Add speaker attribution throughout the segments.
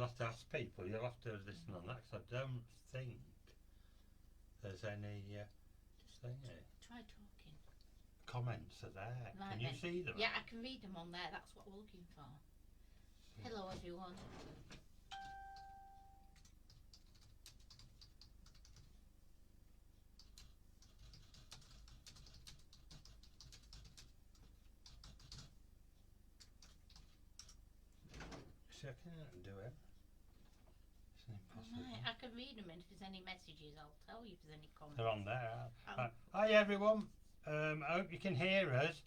Speaker 1: have to ask people. You'll have to listen on that because I don't think there's any
Speaker 2: Try talking.
Speaker 1: comments are there.
Speaker 2: Right
Speaker 1: Can you
Speaker 2: then.
Speaker 1: see them?
Speaker 2: Yeah, I can read them on there. That's what we're looking for. Hello, everyone.
Speaker 1: See, I can't do it. It's impossible.
Speaker 2: Right, I can read them, and if there's any messages, I'll tell you if there's any comments.
Speaker 1: They're on there. Hi everyone. I hope you can hear us.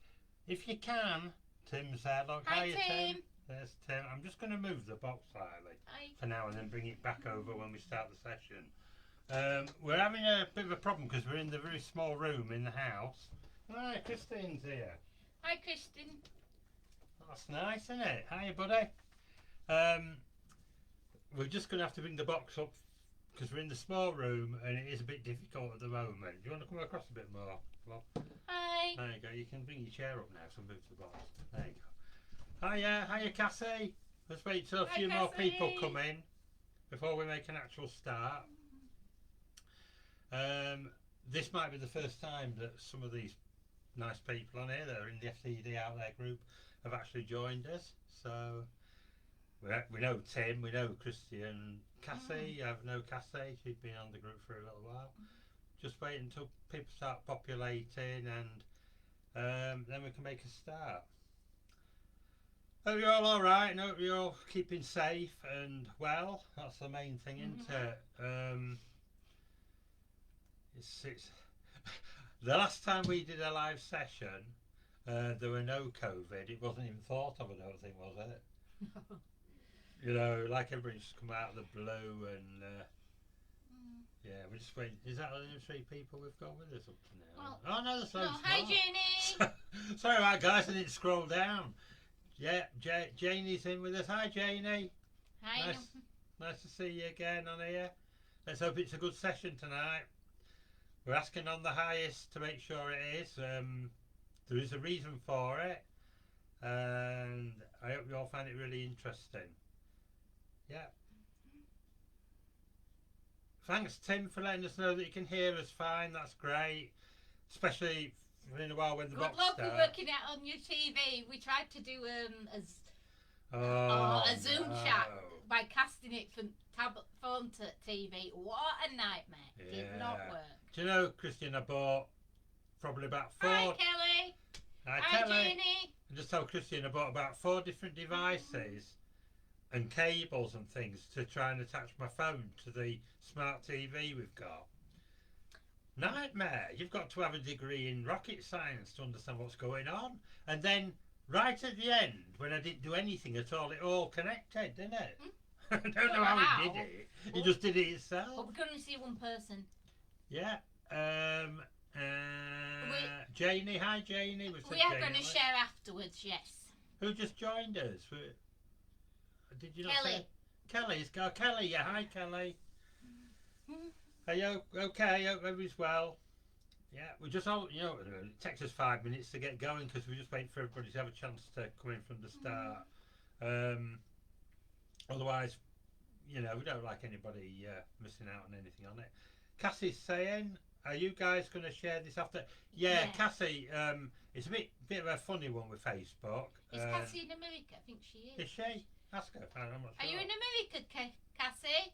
Speaker 1: If you can, Tim's there. Look,
Speaker 2: Hi,
Speaker 1: hiya,
Speaker 2: Tim.
Speaker 1: There's Tim. I'm just going to move the box slightly for now and then bring it back over when we start the session. We're having a bit of a problem because we're in the very small room in the house. Hi, Christine's here.
Speaker 2: Hi, Kristen.
Speaker 1: That's nice, isn't it? Hiya, buddy. We're just going to have to bring the box up because we're in the small room and it is a bit difficult at the moment. Do you want to come across a bit more? Well,
Speaker 2: Hi.
Speaker 1: there you go. You can bring your chair up now, so move the box. There you go. Hiya, Cassie. Let's wait till a few more people come in before we make an actual start. This might be the first time that some of these nice people on here that are in the FCD Out There group have actually joined us. So we know Tim, we know Christian, Cassie. I know Cassie. She's been on the group for a little while. Just wait until people start populating, and then we can make a start. Hope you're all right, and hope you're all keeping safe and well. That's the main thing, isn't it? It's the last time we did a live session, there were no COVID. It wasn't even thought of, I don't think, was it?
Speaker 2: No.
Speaker 1: You know, like everybody just come out of the blue and yeah, we're just waiting. Is that only 3 people we've got with us up to now?
Speaker 2: Well,
Speaker 1: oh no, there's loads more.
Speaker 2: Hi, Janie.
Speaker 1: Sorry about guys, I didn't scroll down. Yeah, Janie's in with us. Hi, Janie.
Speaker 2: Hi.
Speaker 1: Nice to see you again on here. Let's hope it's a good session tonight. We're asking on the highest to make sure it is. There is a reason for it, and I hope you all find it really interesting. Yeah. Thanks, Tim, for letting us know that you can hear us fine. That's great, especially in a while when the box starts.
Speaker 2: Good luck with working out on your TV. We tried to do a Zoom chat by casting it from tablet phone to TV. What a nightmare!
Speaker 1: Yeah.
Speaker 2: Did not work.
Speaker 1: Do you know, Christian? I bought probably about 4.
Speaker 2: Hi, Kelly.
Speaker 1: Hi, Kelly.
Speaker 2: Jeannie.
Speaker 1: I just told Christian I bought about 4 different devices and cables and things to try and attach my phone to the smart TV we've got. Nightmare. You've got to have a degree in rocket science to understand what's going on. And then right at the end, when I didn't do anything at all, it all connected, didn't it? I don't know how he did it. He just did it himself.
Speaker 2: But we can only see one person.
Speaker 1: Yeah. Janie. Hi, Janie.
Speaker 2: We are going to share afterwards, yes.
Speaker 1: Who just joined us? Did you not
Speaker 2: Kelly.
Speaker 1: say? Kelly's got Kelly. Yeah, hi, Kelly. Are you okay? Hope everybody's well. Yeah, we just all, you know, it takes us 5 minutes to get going because we just wait for everybody to have a chance to come in from the start. Otherwise, you know, we don't like anybody missing out on anything on it. Cassie's saying, are you guys going to share this after? Yeah, Cassie, it's a bit of a funny one with Facebook.
Speaker 2: Is Cassie in America? I think she is.
Speaker 1: Is she? Ask her. I'm not sure.
Speaker 2: Are you in America, Cassie?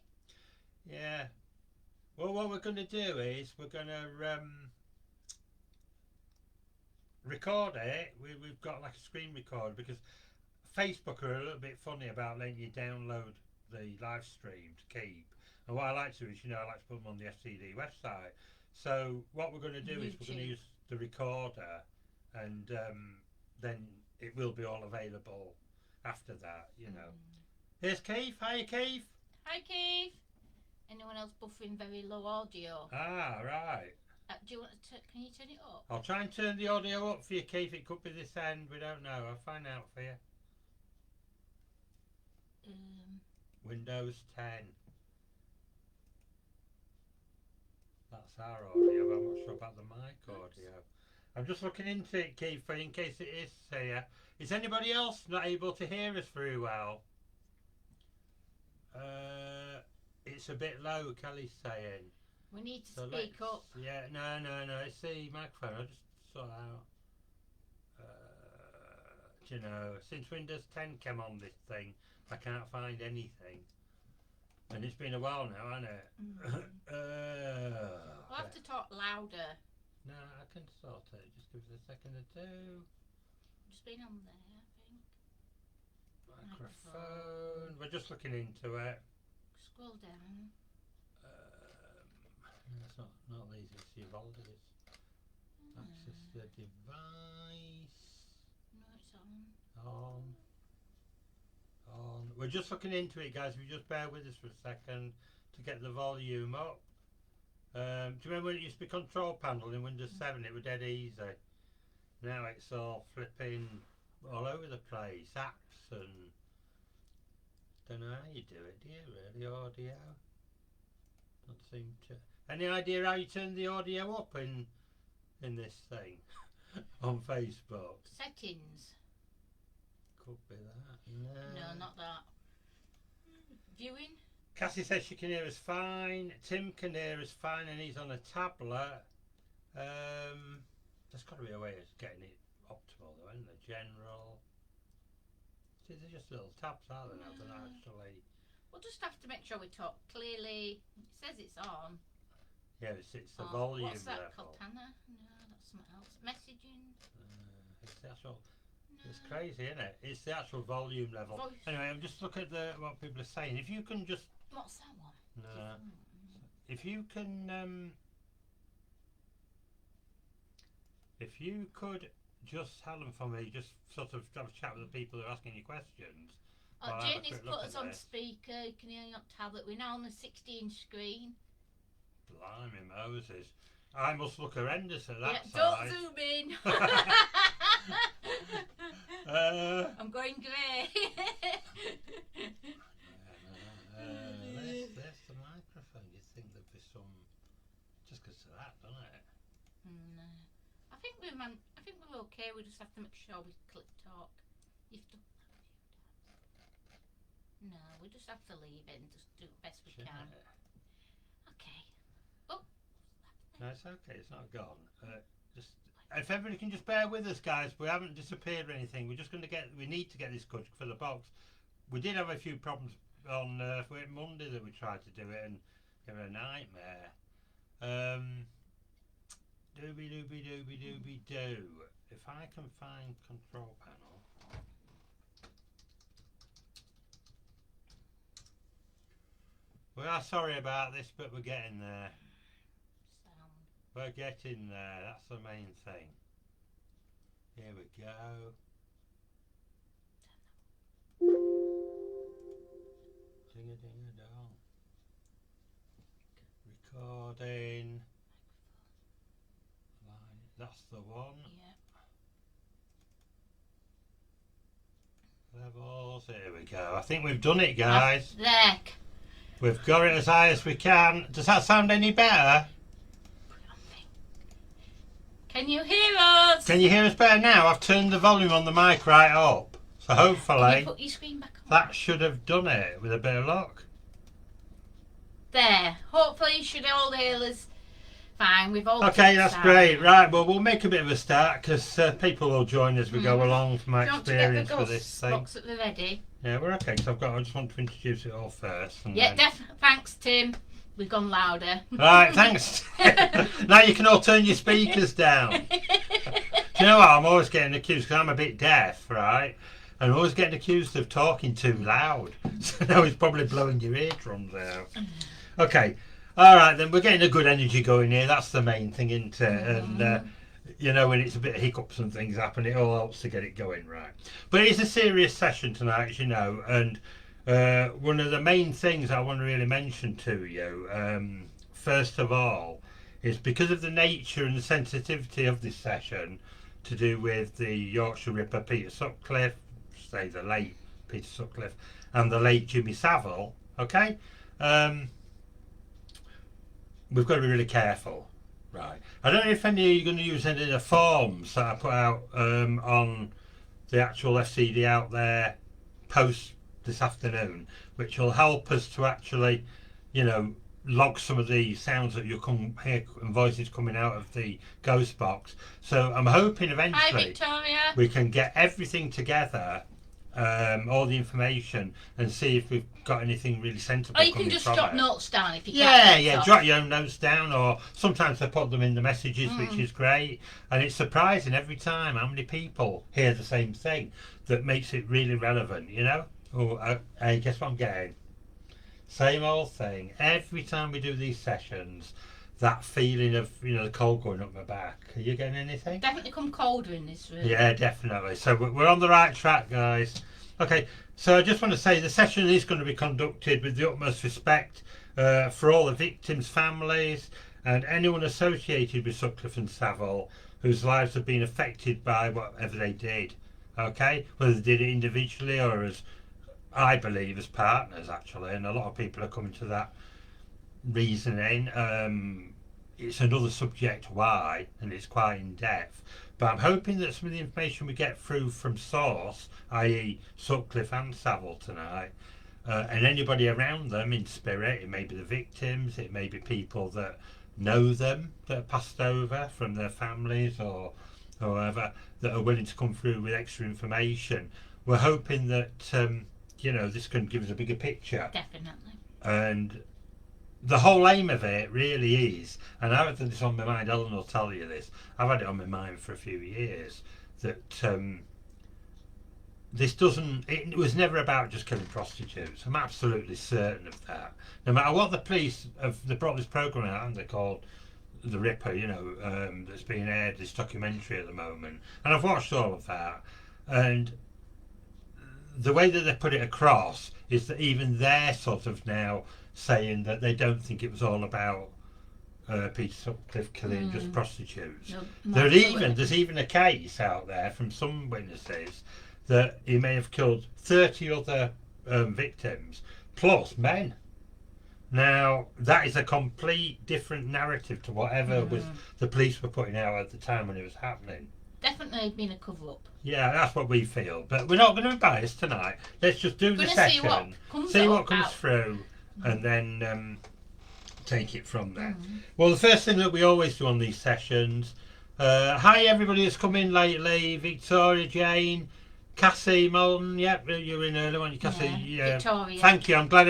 Speaker 1: Yeah. Well, what we're going to do is we're going to record it. We've got like a screen recorder because Facebook are a little bit funny about letting you download the live stream to keep. And what I like to do is, you know, I like to put them on the FCD website. So what we're going to do is we're going to use the recorder, and then it will be all available after that, you know. Here's Keith. Hiya, Keith.
Speaker 2: Hi, Keith. Anyone else buffering very low audio?
Speaker 1: Ah, right.
Speaker 2: Do you want to? Can you turn it up?
Speaker 1: I'll try and turn the audio up for you, Keith. It could be this end. We don't know. I'll find out for you. Windows 10. That's our audio. I'm not sure about the mic audio. I'm just looking into it, Keith, in case it is here. Is anybody else not able to hear us very well? It's a bit low, Kelly's saying.
Speaker 2: We need to speak up.
Speaker 1: Yeah, no. It's the microphone. I'll just sort out. Do you know, since Windows 10 came on this thing, I can't find anything. And it's been a while now, hasn't it?
Speaker 2: We'll have to talk louder.
Speaker 1: No, I can sort it. Just give us a second or two.
Speaker 2: Just been on there, I think.
Speaker 1: Microphone. We're just looking into it.
Speaker 2: Scroll down.
Speaker 1: It's not these, it's your folders. Access the device.
Speaker 2: No, it's on.
Speaker 1: On. We're just looking into it, guys. If you just bear with us for a second to get the volume up. Do you remember when it used to be control panel in Windows 7? It was dead easy. Now it's all flipping all over the place. Apps and don't know how you do it, do you really? Audio. Don't seem to. Any idea how you turn the audio up in this thing on Facebook?
Speaker 2: Settings.
Speaker 1: Could be that.
Speaker 2: No, not that. Viewing.
Speaker 1: Cassie says she can hear us fine. Tim can hear us fine, and he's on a tablet. There's got to be a way of getting it optimal, though, isn't there? General. See, they're just little tabs, aren't they? Now they're not actually.
Speaker 2: We'll just have to make sure we talk clearly. It says it's on.
Speaker 1: Yeah, it's the volume
Speaker 2: what's that,
Speaker 1: level.
Speaker 2: Cortana? No, that's something else. Messaging.
Speaker 1: It's the actual. It's crazy, isn't it? It's the actual volume level.
Speaker 2: Voice.
Speaker 1: Anyway, I'm just looking at what people are saying. If you can just.
Speaker 2: What's that one?
Speaker 1: No. If you can. If you could just, Helen, for me, just sort of have a chat with the people who are asking you questions.
Speaker 2: Oh, Jenny's put us on speaker. You can hear on tablet. We're now on the 16-inch screen.
Speaker 1: Blimey Moses. I must look horrendous at that
Speaker 2: side. Don't zoom in. I'm going grey.
Speaker 1: There's the microphone. You'd think there'd be some. Just because of that, doesn't it?
Speaker 2: No. I think we're okay. We just have to make sure we click talk. You've done that a few times. No, we just have to leave it and just do the best we can. Okay. Oh.
Speaker 1: No, it's okay. It's not gone. Just if everybody can just bear with us, guys. We haven't disappeared or anything. We're just going to get. We need to get this good for the box. We did have a few problems on Monday that we tried to do it, and it was a nightmare. Dooby doo. If I can find control panel. We are sorry about this, but we're getting there. We're getting there. That's the main thing. Here we go. Ding a ding a dong. Recording. That's the one.
Speaker 2: Yep.
Speaker 1: Levels. Here we go. I think we've done it, guys.
Speaker 2: There.
Speaker 1: We've got it as high as we can. Does that sound any better?
Speaker 2: Can you hear us?
Speaker 1: Can you hear us better now? I've turned the volume on the mic right up. So hopefully
Speaker 2: Can you put your screen back on?
Speaker 1: that should have done it with a bit of luck.
Speaker 2: There. Hopefully you should all hear us fine. We've all
Speaker 1: okay, that's great. Right, well, we'll make a bit of a start because people will join as we go along from my experience with this thing.
Speaker 2: Box at the ready?
Speaker 1: Yeah, we're okay because I just want to introduce it all first.
Speaker 2: Yeah, definitely. Thanks, Tim. We've gone louder.
Speaker 1: Right, thanks. Now you can all turn your speakers down. Do you know what? I'm always getting accused because I'm a bit deaf, right? And I'm always getting accused of talking too loud. So now he's probably blowing your eardrums out. Okay. All right, then we're getting a good energy going here. That's the main thing, isn't it? And, you know, when it's a bit of hiccups and things happen, it all helps to get it going right. But it's a serious session tonight, as you know, and one of the main things I want to really mention to you, first of all, is because of the nature and the sensitivity of this session to do with the Yorkshire Ripper Peter Sutcliffe, say the late Peter Sutcliffe, and the late Jimmy Savile, okay? We've got to be really careful, right? I don't know if any of you are going to use any of the forms that I put out on the actual FCD out there post this afternoon, which will help us to actually, log some of the sounds that you can hear and voices coming out of the ghost box. So I'm hoping
Speaker 2: Hi,
Speaker 1: eventually
Speaker 2: Victoria.
Speaker 1: we can get everything together, all the information, and see if we've got anything really sensible.
Speaker 2: Or you can just drop notes down if you
Speaker 1: can't. Drop your own notes down, or sometimes I put them in the messages, which is great. And it's surprising every time how many people hear the same thing that makes it really relevant, Oh, hey, guess what I'm getting? Same old thing. Every time we do these sessions, that feeling of, the cold going up my back. Are you getting anything?
Speaker 2: Definitely come colder in this room.
Speaker 1: Yeah, definitely. So we're on the right track, guys. Okay, so I just want to say the session is going to be conducted with the utmost respect for all the victims' families and anyone associated with Sutcliffe and Savile whose lives have been affected by whatever they did. Okay, whether they did it individually or as, I believe, as partners, actually, and a lot of people are coming to that reasoning. It's another subject why, and it's quite in depth, but I'm hoping that some of the information we get through from source, i.e. Sutcliffe and Savile tonight, and anybody around them in spirit, it may be the victims, it may be people that know them, that have passed over from their families or whoever, that are willing to come through with extra information. We're hoping that this can give us a bigger picture.
Speaker 2: Definitely.
Speaker 1: And the whole aim of it really is, and I've had this on my mind, Ellen will tell you this, I've had it on my mind for a few years, that it was never about just killing prostitutes. I'm absolutely certain of that. No matter what the police they brought this programme out, and they called The Ripper, that's being aired, this documentary at the moment, and I've watched all of that, and the way that they put it across is that even they're sort of now saying that they don't think it was all about Peter Sutcliffe killing just prostitutes. No, there's even a case out there from some witnesses that he may have killed 30 other victims plus men. Now that is a complete different narrative to whatever was the police were putting out at the time when it was happening.
Speaker 2: Definitely been a cover up.
Speaker 1: Yeah, that's what we feel, but we're not going to be biased tonight. Let's just do the session, see what comes through, and then take it from there. Well, the first thing that we always do on these sessions, hi everybody that's come in lately, Victoria, Jane, Cassie, Molten, yep, you were in earlier, weren't you, Cassie?
Speaker 2: Yeah, Victoria.
Speaker 1: Thank you, I'm glad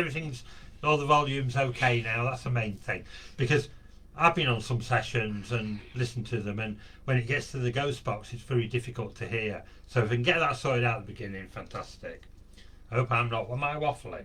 Speaker 1: all the volume's okay now, that's the main thing, because I've been on some sessions and listened to them, and when it gets to the ghost box it's very difficult to hear, so if we can get that sorted out at the beginning, fantastic. I hope I'm not, am I waffling?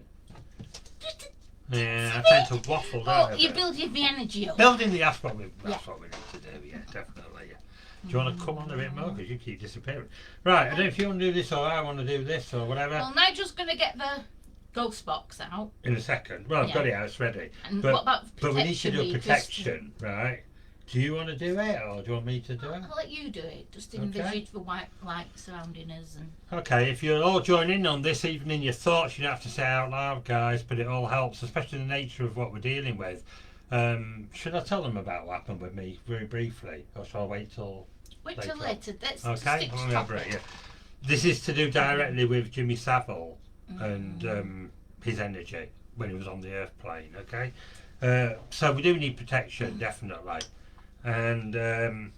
Speaker 1: Yeah, I tend to waffle, don't I?
Speaker 2: You're building the energy up.
Speaker 1: Building the that's what we need to do, yeah, definitely, yeah. Do you want to come on a bit more, because you keep disappearing? Right, I don't know if you want to do this or I want to do this or whatever.
Speaker 2: Well, Nigel's going to get the ghost box out.
Speaker 1: In a second. Well, I've got it out, it's ready.
Speaker 2: And what about protection?
Speaker 1: But we need to do a protection, right? Do you want to do it, or do you want me to do it?
Speaker 2: I'll let you do it. Just envisage the white light surrounding us.
Speaker 1: Okay, if you're all joining in on this, even in your thoughts, you don't have to say out loud, guys, but it all helps, especially the nature of what we're dealing with. Should I tell them about what happened with me very briefly, or shall I wait till
Speaker 2: later? Let's
Speaker 1: okay, this is to do directly with Jimmy Savile and his energy when he was on the Earth plane. Okay, so we do need protection, definitely. And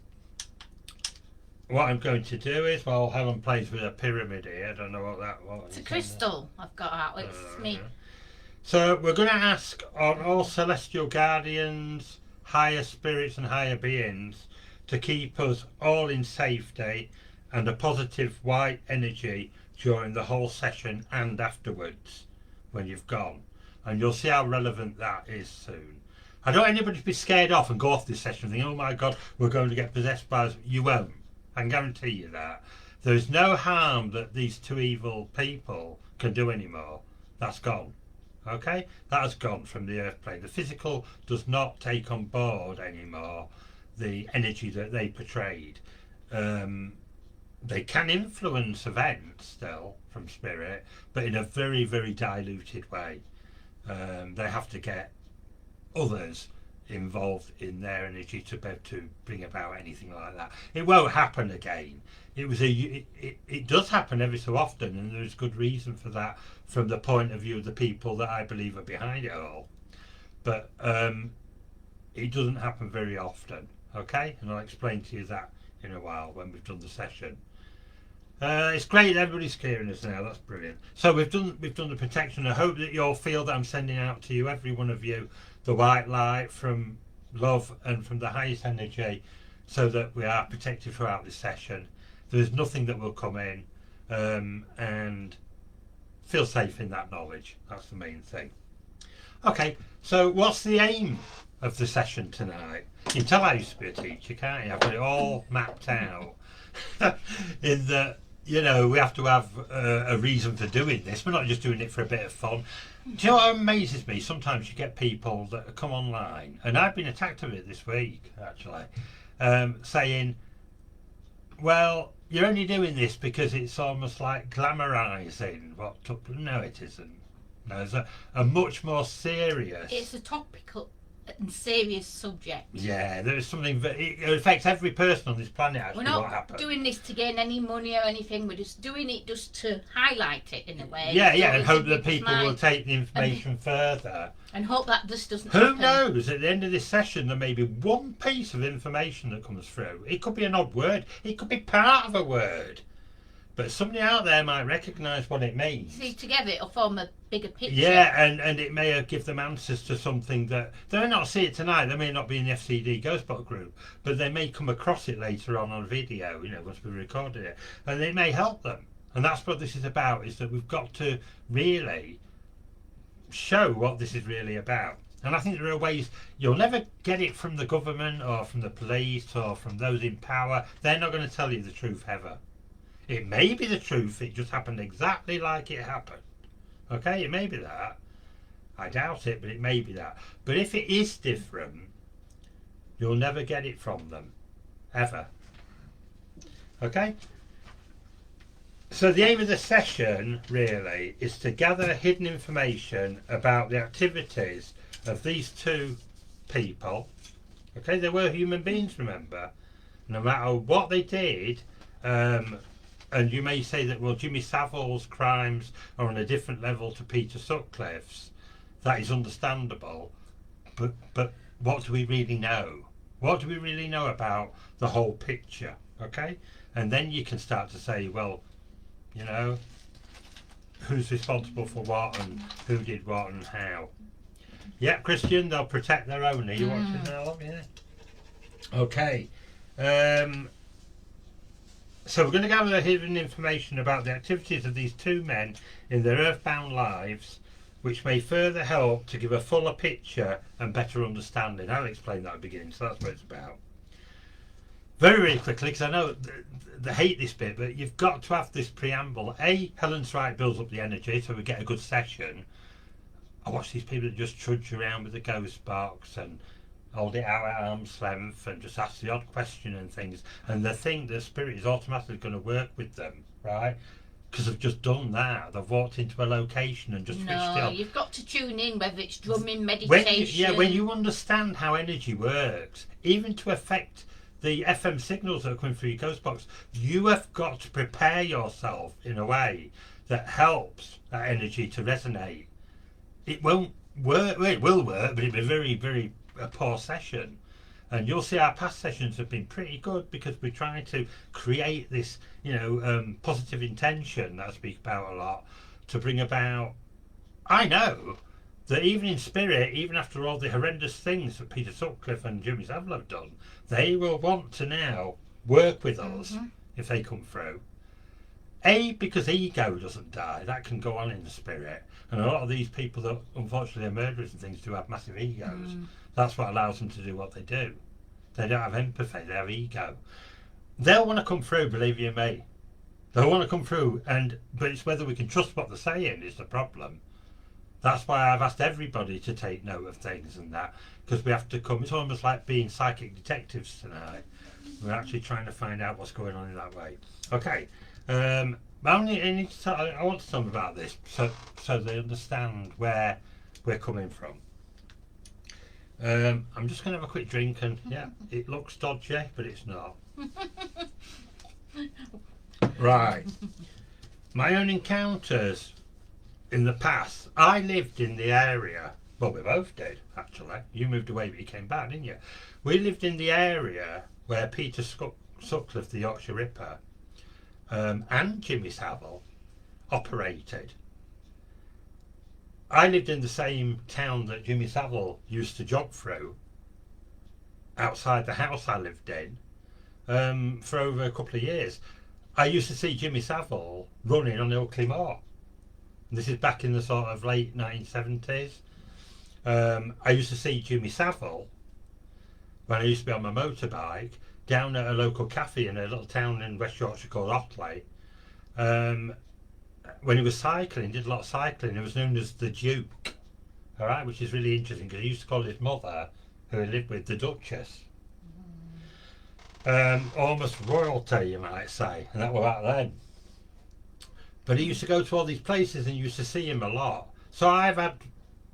Speaker 1: what I'm going to do is, while Helen plays with a pyramid here, I don't know what that was.
Speaker 2: It's a crystal I've got out. It's me.
Speaker 1: So we're going to ask on all celestial guardians, higher spirits and higher beings to keep us all in safety and a positive white energy during the whole session and afterwards when you've gone. And you'll see how relevant that is soon. I don't want anybody to be scared off and go off this session thinking, oh my God, we're going to get possessed by us. You won't. I can guarantee you that. There is no harm that these two evil people can do anymore. That's gone. Okay? That has gone from the Earth plane. The physical does not take on board anymore the energy that they portrayed. They can influence events still from spirit, but in a very, very diluted way. They have to get others involved in their energy to be able to bring about anything like that. It won't happen again. It does happen every so often, and there's good reason for that from the point of view of the people that I believe are behind it all. But it doesn't happen very often, okay? And I'll explain to you that in a while when we've done the session. It's great, everybody's clearing us now, that's brilliant. So we've done the protection. I hope that you'll feel that I'm sending out to you, every one of you, the white light from love and from the highest energy, so that we are protected throughout this session. There's nothing that will come in, and feel safe in that knowledge. That's the main thing. Okay, so what's the aim of the session tonight? You can tell I used to be a teacher, can't you? I've got it all mapped out. In that, you know, we have to have a reason for doing this. We're not just doing it for a bit of fun. Do you know what amazes me? Sometimes you get people that come online, and I've been attacked with it this week, actually, saying, well, you're only doing this because it's almost like glamorising what took place. No, it isn't. No, it's a much more serious...
Speaker 2: It's a topical and serious subject.
Speaker 1: Yeah, there is something... It affects every person on this planet, actually,
Speaker 2: We're
Speaker 1: what happened.
Speaker 2: not doing this to gain any money or anything. We're just doing it just to highlight it in a way.
Speaker 1: Yeah,
Speaker 2: so
Speaker 1: yeah, and hope that people will take the information further.
Speaker 2: And hope that this doesn't
Speaker 1: Who
Speaker 2: happen.
Speaker 1: knows? At the end of this session, there may be one piece of information that comes through. It could be an odd word. It could be part of a word. But somebody out there might recognise what it means.
Speaker 2: See, together it'll form a bigger picture.
Speaker 1: Yeah, and it may give them answers to something that... They may not see it tonight. They may not be in the FCD Ghost Box group. But they may come across it later on video, you know, once we've recorded it. And it may help them. And that's what this is about, is that we've got to really show what this is really about. And I think there are ways... You'll never get it from the government or from the police or from those in power. They're not going to tell you the truth ever. It may be the truth, it just happened exactly like it happened. Okay, it may be that. I doubt it, but it may be that. But if it is different, you'll never get it from them. Ever. Okay? So the aim of the session, really, is to gather hidden information about the activities of these two people. Okay, they were human beings, remember? No matter what they did, and you may say that, well, Jimmy Savile's crimes are on a different level to Peter Sutcliffe's. That is understandable. But what do we really know? What do we really know about the whole picture? Okay? And then you can start to say, well, you know, who's responsible for what and who did what and how. Yeah, Christian, they'll protect their own. Are you watching that up? Yeah. Okay. So we're going to gather hidden information about the activities of these two men in their earthbound lives, which may further help to give a fuller picture and better understanding. I'll explain that at the beginning, so that's what it's about. Very, very quickly, because I know they hate this bit, but you've got to have this preamble. A, Helen's right builds up the energy, so we get a good session. I watch these people that just trudge around with the ghost box and hold it out at arm's length and just ask the odd question and things, and they think the spirit is automatically going to work with them, right? Because they've just done that. They've walked into a location and just switched it on.
Speaker 2: You've got to tune in, whether it's drumming, meditation.
Speaker 1: When you understand how energy works, even to affect the FM signals that are coming through your ghost box, you have got to prepare yourself in a way that helps that energy to resonate. It won't work. Well, it will work, but it'll be very, very a poor session. And you'll see our past sessions have been pretty good because we're trying to create this, you know, positive intention that I speak about a lot to bring about. I know that even in spirit, even after all the horrendous things that Peter Sutcliffe and Jimmy Savile have done, they will want to now work with us if they come through. A, because ego doesn't die, that can go on in the spirit. And a lot of these people that unfortunately are murderers and things do have massive egos. That's what allows them to do what they do. They don't have empathy, they have ego. They'll want to come through, believe you me. They'll want to come through, but it's whether we can trust what they're saying is the problem. That's why I've asked everybody to take note of things and that, because we have to come. It's almost like being psychic detectives tonight. We're actually trying to find out what's going on in that way. Okay. I want to tell them about this so they understand where we're coming from. I'm just going to have a quick drink, and yeah, it looks dodgy, but it's not. Right. My own encounters in the past. I lived in the area. Well, we both did, actually. You moved away, but you came back, didn't you? We lived in the area where Peter Sutcliffe, the Yorkshire Ripper, and Jimmy Savile operated. I lived in the same town that Jimmy Savile used to jog through, outside the house I lived in, for over a couple of years. I used to see Jimmy Savile running on Ilkley Moor. This is back in the sort of late 1970s. I used to see Jimmy Savile when I used to be on my motorbike down at a local cafe in a little town in West Yorkshire called Otley. When he was cycling, did a lot of cycling. He was known as the Duke, all right, which is really interesting because he used to call his mother, who he lived with, the Duchess. Almost royalty, you might say, and that was back then. But he used to go to all these places and used to see him a lot. So I've had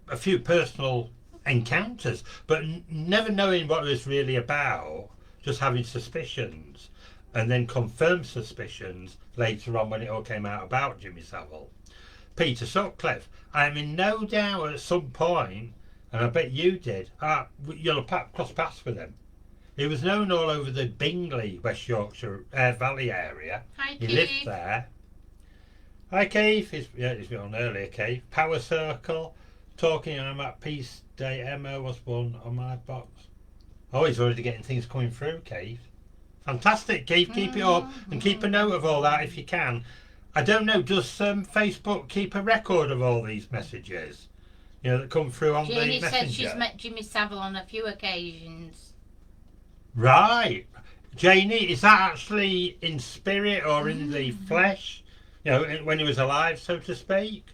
Speaker 1: a few personal encounters, but never knowing what it was really about, just having suspicions, and then confirmed suspicions later on when it all came out about Jimmy Savile. Peter Sutcliffe, I'm in no doubt at some point, and I bet you did, you'll have crossed paths with him. He was known all over the Bingley, West Yorkshire Valley area.
Speaker 2: Hi,
Speaker 1: He
Speaker 2: Keith.
Speaker 1: lived there. Hi Keith, he's been on earlier, Keith. Power Circle, talking, I'm at Peace Day, MO was one on my box. Oh, he's already getting things coming through, Keith. Fantastic, Keith, keep it up and keep a note of all that if you can. I don't know, does Facebook keep a record of all these messages? You know, that come through on
Speaker 2: Janie
Speaker 1: the messenger?
Speaker 2: said she's met Jimmy Savile on a few occasions.
Speaker 1: Right. Janie, is that actually in spirit or in the flesh? You know, when he was alive, so to speak?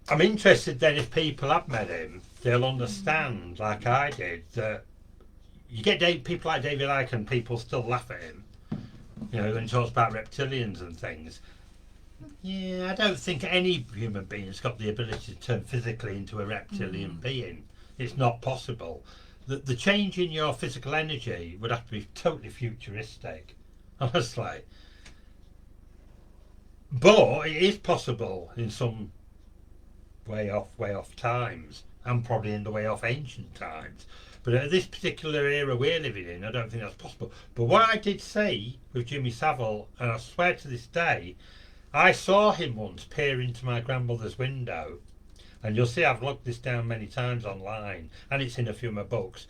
Speaker 1: I'm interested then if people have met him, they'll understand, like I did, that you get people like David Icke and people still laugh at him, you know, when he talks about reptilians and things. Yeah, I don't think any human being's got the ability to turn physically into a reptilian being. It's not possible. The change in your physical energy would have to be totally futuristic, honestly. But it is possible in some way off times, and probably in the way off ancient times. But at this particular era we're living in, I don't think that's possible. But what I did see with Jimmy Savile, and I swear to this day, I saw him once peer into my grandmother's window. And you'll see I've logged this down many times online, and it's in a few of my books.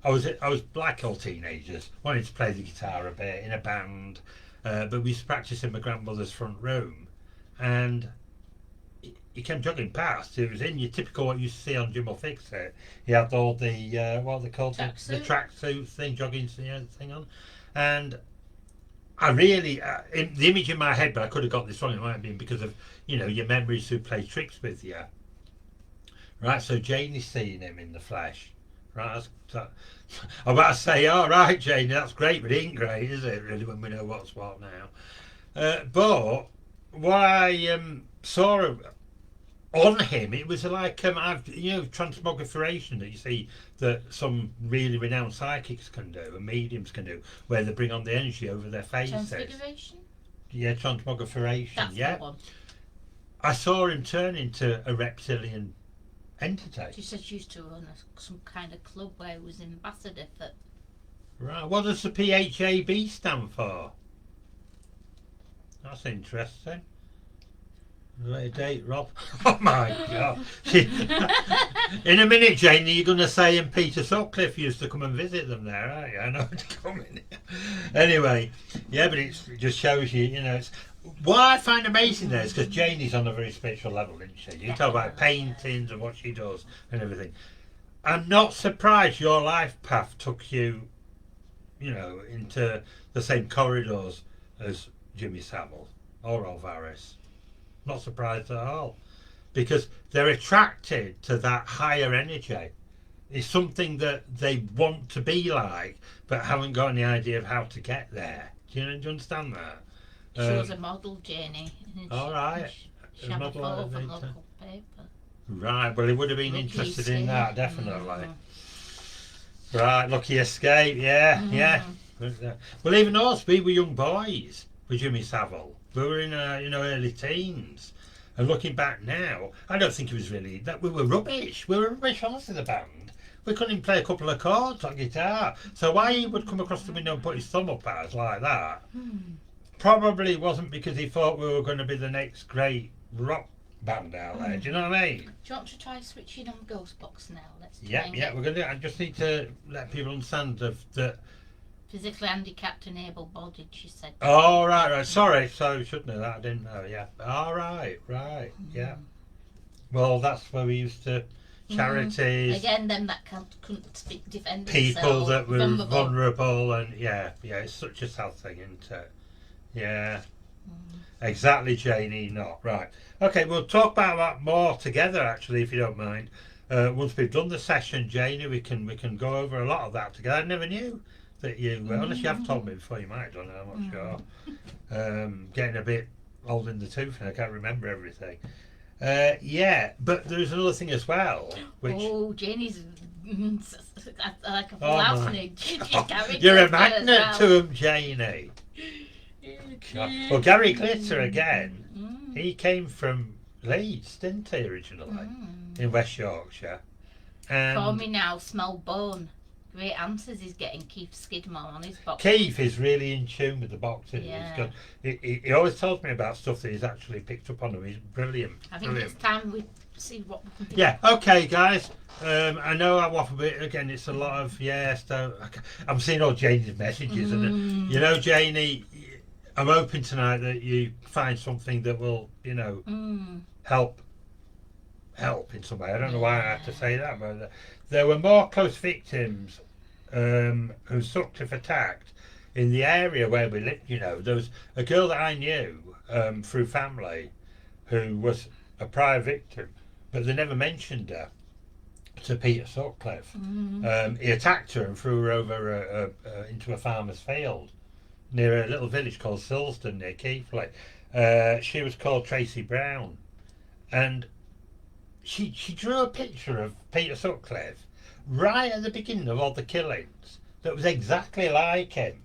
Speaker 1: I was like all teenagers, wanted to play the guitar a bit in a band, but we used to practice in my grandmother's front room, and he came jogging past. It was in your typical what you see on Jim Will Fix It. He had all the what are they called, the tracksuit thing, jogging thing on, and I really the image in my head, but I could have got this wrong. It might have been because of, you know, your memories who play tricks with you. Right, so Janie's seeing him in the flesh. Right, I'm about to say, all right, Janie, that's great, but it ain't great, is it, really, when we know what's what now? But what I saw on him, it was like, transmogrification that you see that some really renowned psychics can do, and mediums can do, where they bring on the energy over their faces.
Speaker 2: Transfiguration?
Speaker 1: Yeah, transmogrification,
Speaker 2: That's
Speaker 1: yeah.
Speaker 2: the one.
Speaker 1: I saw him turn into a reptilian entity.
Speaker 2: She said she used to run some kind of club where he was ambassador for.
Speaker 1: Right, what does the PHAB stand for? That's interesting. Later date, Rob. Oh my God. In a minute, Janie, you're going to say, and Peter Sutcliffe used to come and visit them there, aren't you? I know to come in. Anyway, yeah, but it just shows you, you know, it's. What I find amazing there is because Janie's on a very spiritual level, isn't she? You talk about paintings and what she does and everything. I'm not surprised your life path took you, you know, into the same corridors as Jimmy Savile or Alvarez. Not surprised at all, because they're attracted to that higher energy. It's something that they want to be like, but haven't got any idea of how to get there. Do you understand that?
Speaker 2: She was a model, Janie.
Speaker 1: All right.
Speaker 2: She had a photo from local paper.
Speaker 1: Right, well, he would have been
Speaker 2: Lucky
Speaker 1: interested in
Speaker 2: escape.
Speaker 1: that, definitely. Right, lucky escape, yeah, yeah. Well, even us, we were young boys with Jimmy Savile. We were in, early teens. And looking back now, I don't think it was really that we were rubbish. We were rubbish half of the band. We couldn't even play a couple of chords on guitar. So why he would come across the window and put his thumb up at us like that probably wasn't because he thought we were going to be the next great rock band out there. Do you know what I mean?
Speaker 2: Do you want to try switching on Ghost Box now? Let's try
Speaker 1: Yeah,
Speaker 2: and
Speaker 1: yeah,
Speaker 2: get
Speaker 1: we're going to. I just need to let people understand that.
Speaker 2: physically handicapped and able-bodied, she said.
Speaker 1: Oh, right. Sorry, so you should know that. I didn't know. Yeah. All right. Yeah. Well, that's where we used to charities.
Speaker 2: Again, them that couldn't speak, defend
Speaker 1: people
Speaker 2: themselves,
Speaker 1: that were
Speaker 2: vulnerable.
Speaker 1: vulnerable, and yeah, it's such a sad thing, isn't it? Yeah. Exactly, Janie. Not right. Okay, we'll talk about that more together, actually, if you don't mind. Once we've done the session, Janie, we can go over a lot of that together. I never knew that you, unless you have told me before, you might have done it, I'm not sure. Getting a bit old in the tooth and I can't remember everything. Yeah, but there's another thing as well, which...
Speaker 2: Oh, Janie's like a philosophy.
Speaker 1: You're a magnet to him, Janie. Well, Gary Glitter again, he came from Leeds, didn't he, originally, in West Yorkshire. And
Speaker 2: Call me now, smell bone. Great answers he's getting, Keith Skidmore on his box.
Speaker 1: Keith is really in tune with the boxes.
Speaker 2: Yeah.
Speaker 1: He always tells me about stuff that he's actually picked up on them. He's brilliant.
Speaker 2: I think it's time we see what we can do.
Speaker 1: Yeah, okay, guys. I know I waffle a bit. Again, it's a lot of, so I'm seeing all Janie's messages. And, Janie, I'm hoping tonight that you find something that will, help in some way. I don't know why I have to say that, but there were more close victims who sucked if attacked in the area where we lived. There was a girl that I knew through family who was a prior victim, but they never mentioned her to Peter Sutcliffe. He attacked her and threw her over into a farmer's field near a little village called Silsden near Keighley. She was called Tracy Brown, and she drew a picture of Peter Sutcliffe right at the beginning of all the killings that was exactly like him.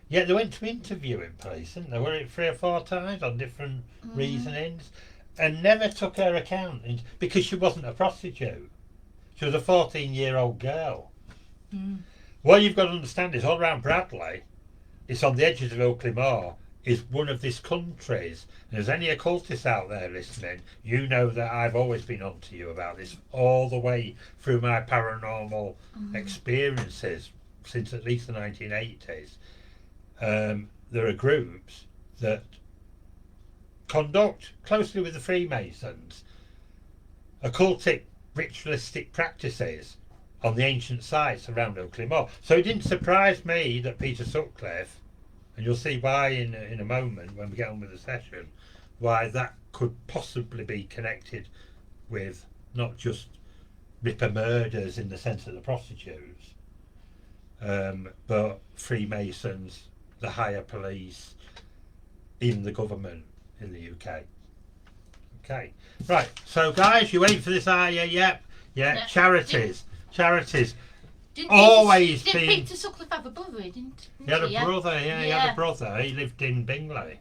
Speaker 1: Yet they went to interview him, police, didn't they? Were it 3 or 4 times on different reasonings, and never took her account because she wasn't a prostitute. She was a 14-year-old girl. What you've got to understand is all around Bradley, it's on the edges of Oakley Moor, is one of these countries. And there's any occultists out there listening, you know that I've always been on to you about this all the way through my paranormal experiences since at least the 1980s. There are groups that conduct closely with the Freemasons occultic ritualistic practices on the ancient sites around Oakley Moor. So it didn't surprise me that Peter Sutcliffe, and you'll see why in a moment when we get on with the session, why that could possibly be connected with not just Ripper murders in the sense of the prostitutes, but Freemasons, the higher police, even the government in the UK. Okay, right, so guys, you wait for this, are you? Yep. Yeah, charities. Always
Speaker 2: didn't
Speaker 1: been...
Speaker 2: Peter Sutcliffe have a brother, didn't
Speaker 1: He had a brother, he had a brother. He lived in Bingley.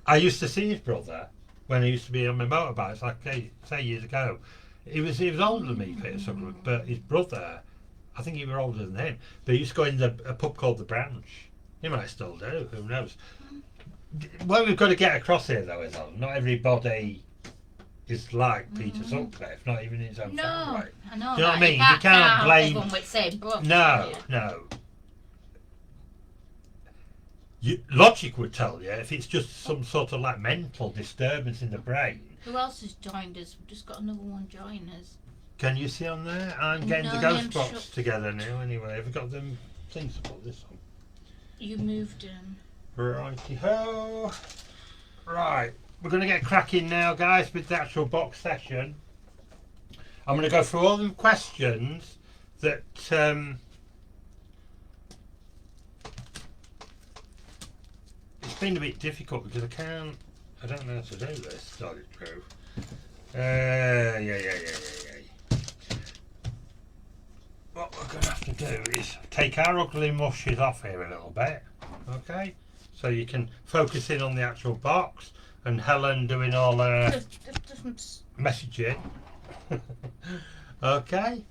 Speaker 1: I used to see his brother when he used to be on my motorbikes, like say years ago. He was older than me, Peter Sutcliffe, but his brother, I think he was older than him. But he used to go in a pub called the Branch. He might still do, who knows. What we've got to get across here, though, is not everybody is like Peter Sutcliffe, not even his own family.
Speaker 2: I know.
Speaker 1: Do you know what I mean?
Speaker 2: You
Speaker 1: can't blame.
Speaker 2: Everyone with same brush,
Speaker 1: No. Logic would tell you if it's just some sort of like mental disturbance in the brain.
Speaker 2: Who else has joined us? We've just got another one join us.
Speaker 1: Can you see on there? I'm getting the Ghost Box together now. Anyway, have we got them things to put this on?
Speaker 2: You moved
Speaker 1: Righty-ho. Right, we're going to get cracking now, guys, with the actual box session. I'm going to go through all the questions that it's been a bit difficult because I don't know how to do this, to tell you the truth. What we're going to have to do is take our ugly mushes off here a little bit, okay? So you can focus in on the actual box and Helen doing all her messaging. Okay?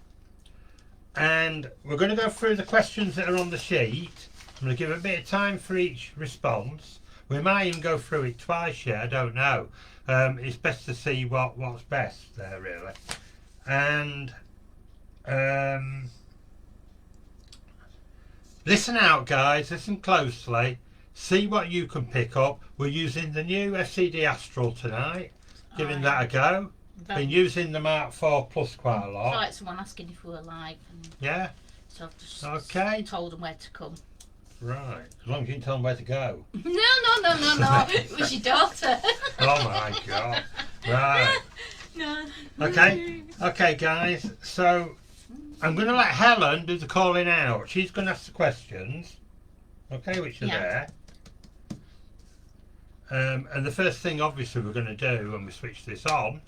Speaker 1: And we're going to go through the questions that are on the sheet. I'm going to give a bit of time for each response. We might even go through it twice yet, I don't know. It's best to see what's best there, really. And listen out, guys, listen closely. See what you can pick up. We're using the new FCD Astral tonight, giving that a go. Been using the Mark 4 Plus quite a lot.
Speaker 2: So like someone asking if we were live.
Speaker 1: Yeah.
Speaker 2: So I've just told them where to come.
Speaker 1: Right. As long as you can tell them where to go.
Speaker 2: No. It was your daughter.
Speaker 1: Oh my God. Right.
Speaker 2: No.
Speaker 1: Okay, guys. So I'm going to let Helen do the calling out. She's going to ask the questions. Okay, which are there. And the first thing, obviously, we're going to do when we switch this on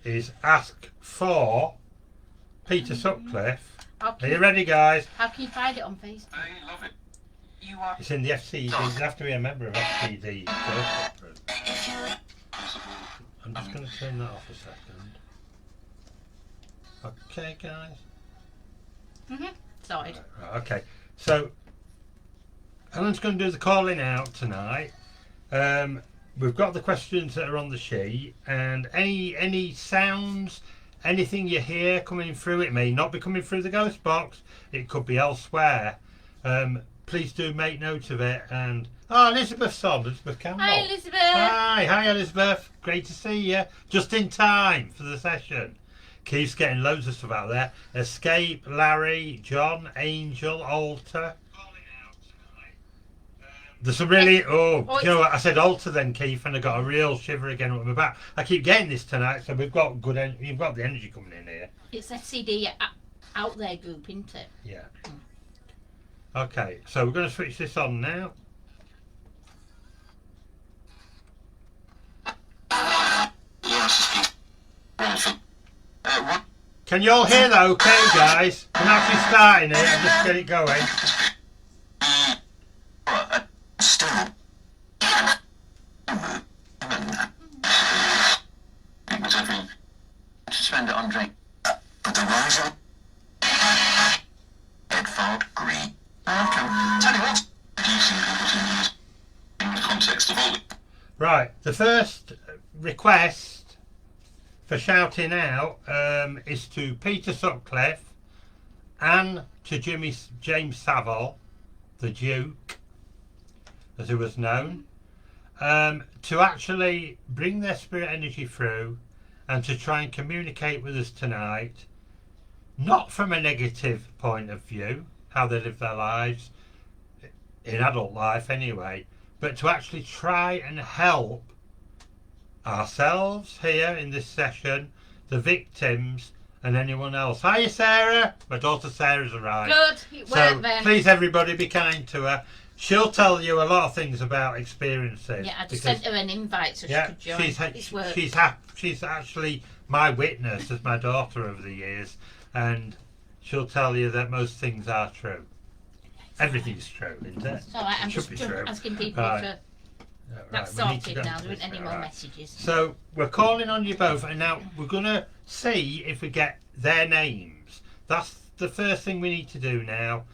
Speaker 1: is ask for Peter Sutcliffe. Are you ready, guys?
Speaker 2: How can you find it on Facebook?
Speaker 3: I love it. You are.
Speaker 1: It's in the FCD. You have to be a member of FCD Ghost Boxes. I'm just going to turn that off a second. Okay, guys.
Speaker 2: Sorry.
Speaker 1: Right, okay. So Helen's going to do the calling out tonight. We've got the questions that are on the sheet, and any sounds, anything you hear coming through, it may not be coming through the ghost box, it could be elsewhere. Please do make note of it. And Elizabeth's on. Elizabeth Campbell.
Speaker 2: Hi, Elizabeth.
Speaker 1: Hi Elizabeth. Great to see you. Just in time for the session. Keith's getting loads of stuff out there. Escape, Larry, John, Angel, Alter. There's some really, you know what, I said Alter then, Keith, and I got a real shiver again with my back. I keep getting this tonight, so we've got you've got the energy coming in here.
Speaker 2: It's FCD out there group, isn't it?
Speaker 1: Yeah. Okay, so we're going to switch this on now. Can you all hear that okay, guys? I'm actually starting it, I'll just get it going.
Speaker 3: Spend it on drink. But the rising head fog green. Tell you what, in the context of all.
Speaker 1: Right, the first request for shouting out is to Peter Sutcliffe and to James Savile, the Duke, as he was known, to actually bring their spirit energy through and to try and communicate with us tonight, not from a negative point of view, how they live their lives, in adult life anyway, but to actually try and help ourselves here in this session, the victims, and anyone else. Hiya Sarah! My daughter Sarah's arrived.
Speaker 2: Good,
Speaker 1: so please everybody be kind to her. She'll tell you a lot of things about experiences.
Speaker 2: Yeah, I just sent her an invite so she could join.
Speaker 1: She's actually my witness as my daughter over the years, and she'll tell you that most things are true. Everything's true, isn't it?
Speaker 2: So I'm just asking people to... That's sorted now, there aren't any more messages.
Speaker 1: So we're calling on you both, and now we're going to see if we get their names. That's the first thing we need to do now,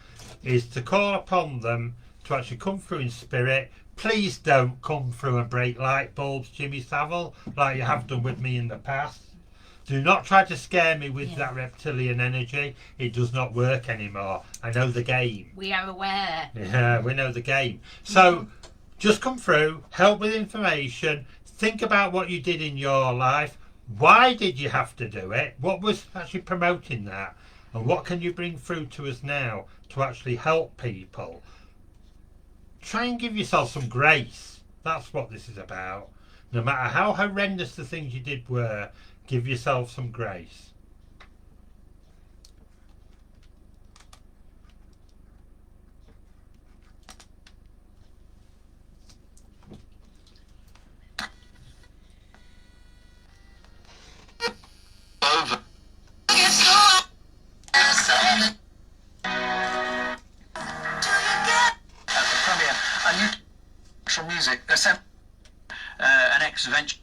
Speaker 1: is to call upon them to actually come through in spirit. Please don't come through and break light bulbs, Jimmy Savile, like you have done with me in the past. Do not try to scare me with that reptilian energy. It does not work anymore. I know the game.
Speaker 2: We are aware.
Speaker 1: Yeah, we know the game. So just come through, help with information, think about what you did in your life. Why did you have to do it? What was actually promoting that? And what can you bring through to us now to actually help people? Try and give yourself some grace. That's what this is about. No matter how horrendous the things you did were, give yourself some grace.
Speaker 3: an ex-venture.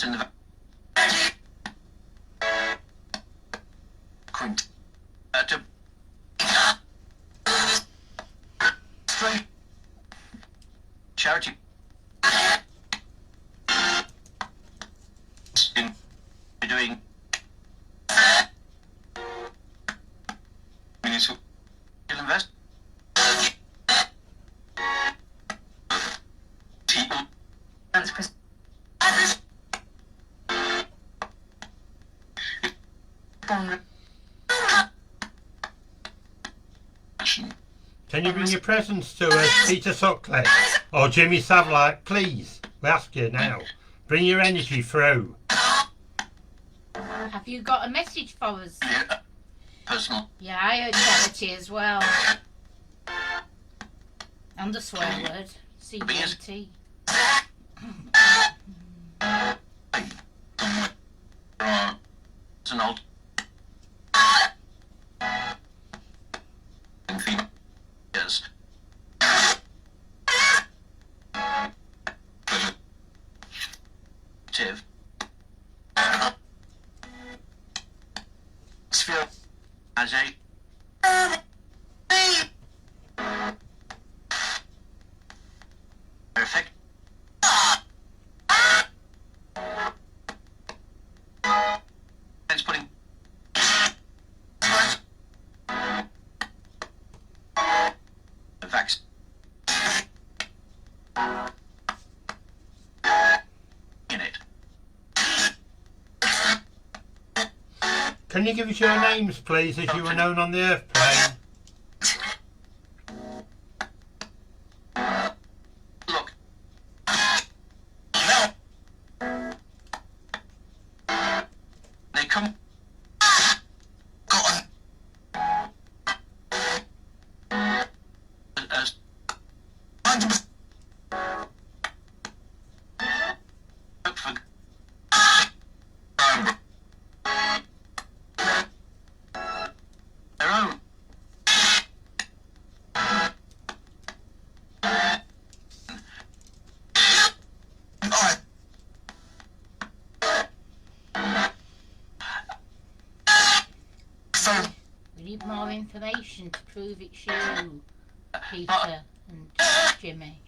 Speaker 3: In the to charity in doing municipal invest
Speaker 1: Can you bring your presents to us, Peter Sutcliffe or Jimmy Savile? Please, we ask you now. Bring your energy through.
Speaker 2: Have you got a message for us?
Speaker 3: Yeah, personal.
Speaker 2: Yeah, I heard charity as well. And a swear word. CGT.
Speaker 3: It's an old yes. Tiv. Sphere as a perfect. It's putting the vax in it.
Speaker 1: Can you give us your names, please, as you were known on the Earth plane?
Speaker 3: Look. They come. Go on. As look for their own.
Speaker 2: We need more information to prove it's you, Peter and Jimmy.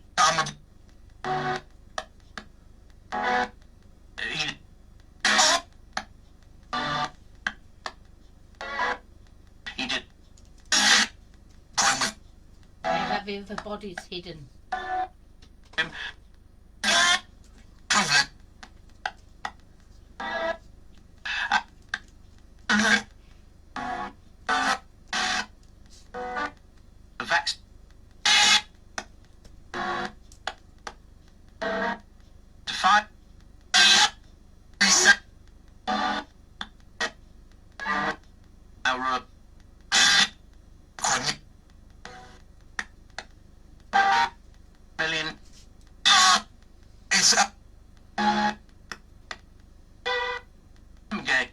Speaker 3: He did.
Speaker 2: Where have the other bodies hidden?
Speaker 3: The vax. To fight. Our million. It's okay.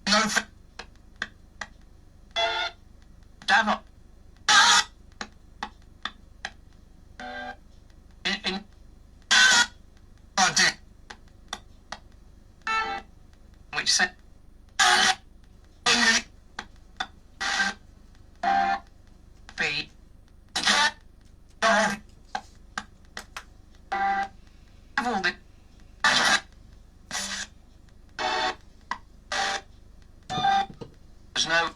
Speaker 3: No. Davos. In I did. Which said B. All the there's no.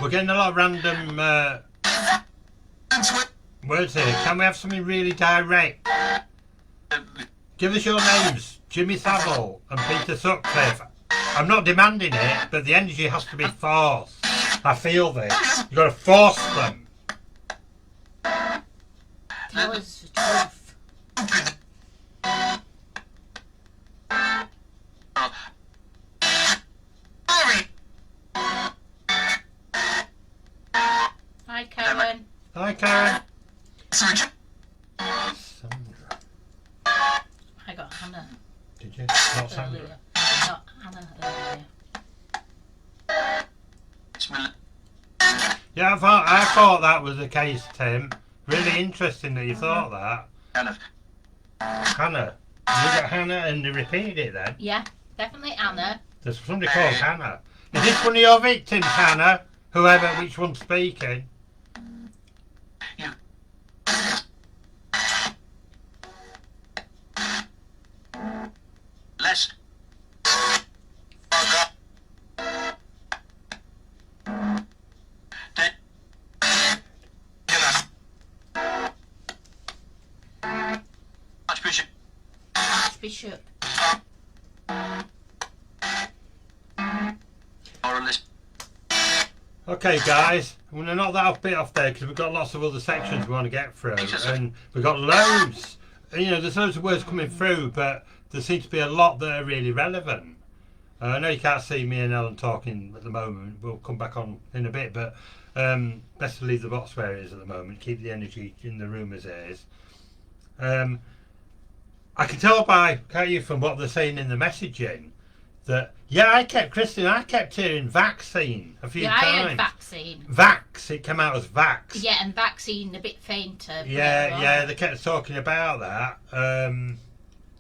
Speaker 1: We're getting a lot of random words here. Can we have something really direct? Give us your names, Jimmy Savile and Peter Sutcliffe. I'm not demanding it, but the energy has to be forced. I feel this. You've got to force them.
Speaker 2: Tell us the truth.
Speaker 1: Karen.
Speaker 3: Search.
Speaker 1: Sandra.
Speaker 2: I got Hannah
Speaker 1: Did you? Not Sandra.
Speaker 2: earlier. I got Hannah earlier.
Speaker 3: Smell.
Speaker 1: Yeah, I thought that was the case, Tim. Really interesting that you thought that.
Speaker 3: Hannah.
Speaker 1: Hannah. You got Hannah and they repeated it then.
Speaker 2: Yeah, definitely Anna.
Speaker 1: There's somebody called Hannah. Is this one of your victims, Hannah? Whoever, which one's speaking?
Speaker 3: You. Less. Archbishop.
Speaker 2: Bishop.
Speaker 3: Moralist.
Speaker 1: Okay, guys, I'm going to knock that bit off there because we've got lots of other sections we want to get through, and we've got loads. You know, there's loads of words coming through, but there seems to be a lot that are really relevant. I know you can't see me and Ellen talking at the moment. We'll come back on in a bit, but best to leave the box where it is at the moment. Keep the energy in the room as it is. I can tell can't you, from what they're saying in the messaging, that I kept hearing vaccine a few times.
Speaker 2: Yeah, I heard vaccine.
Speaker 1: Vax, it came out as vax.
Speaker 2: Yeah, and vaccine a bit fainter.
Speaker 1: Yeah, they kept talking about that.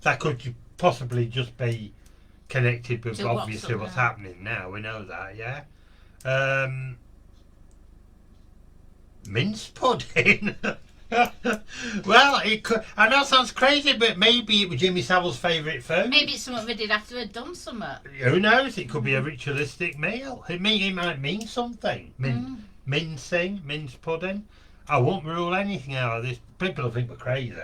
Speaker 1: That could possibly just be connected with obviously what's happening now. We know that, yeah. Mince pudding. Well, it could. I know it sounds crazy, but maybe it was Jimmy Savile's favourite food.
Speaker 2: Maybe it's something we did after we'd done something.
Speaker 1: Who knows? It could be a ritualistic meal. It might mean something. Mincing, mince pudding. I won't rule anything out of this. People will think we're crazy,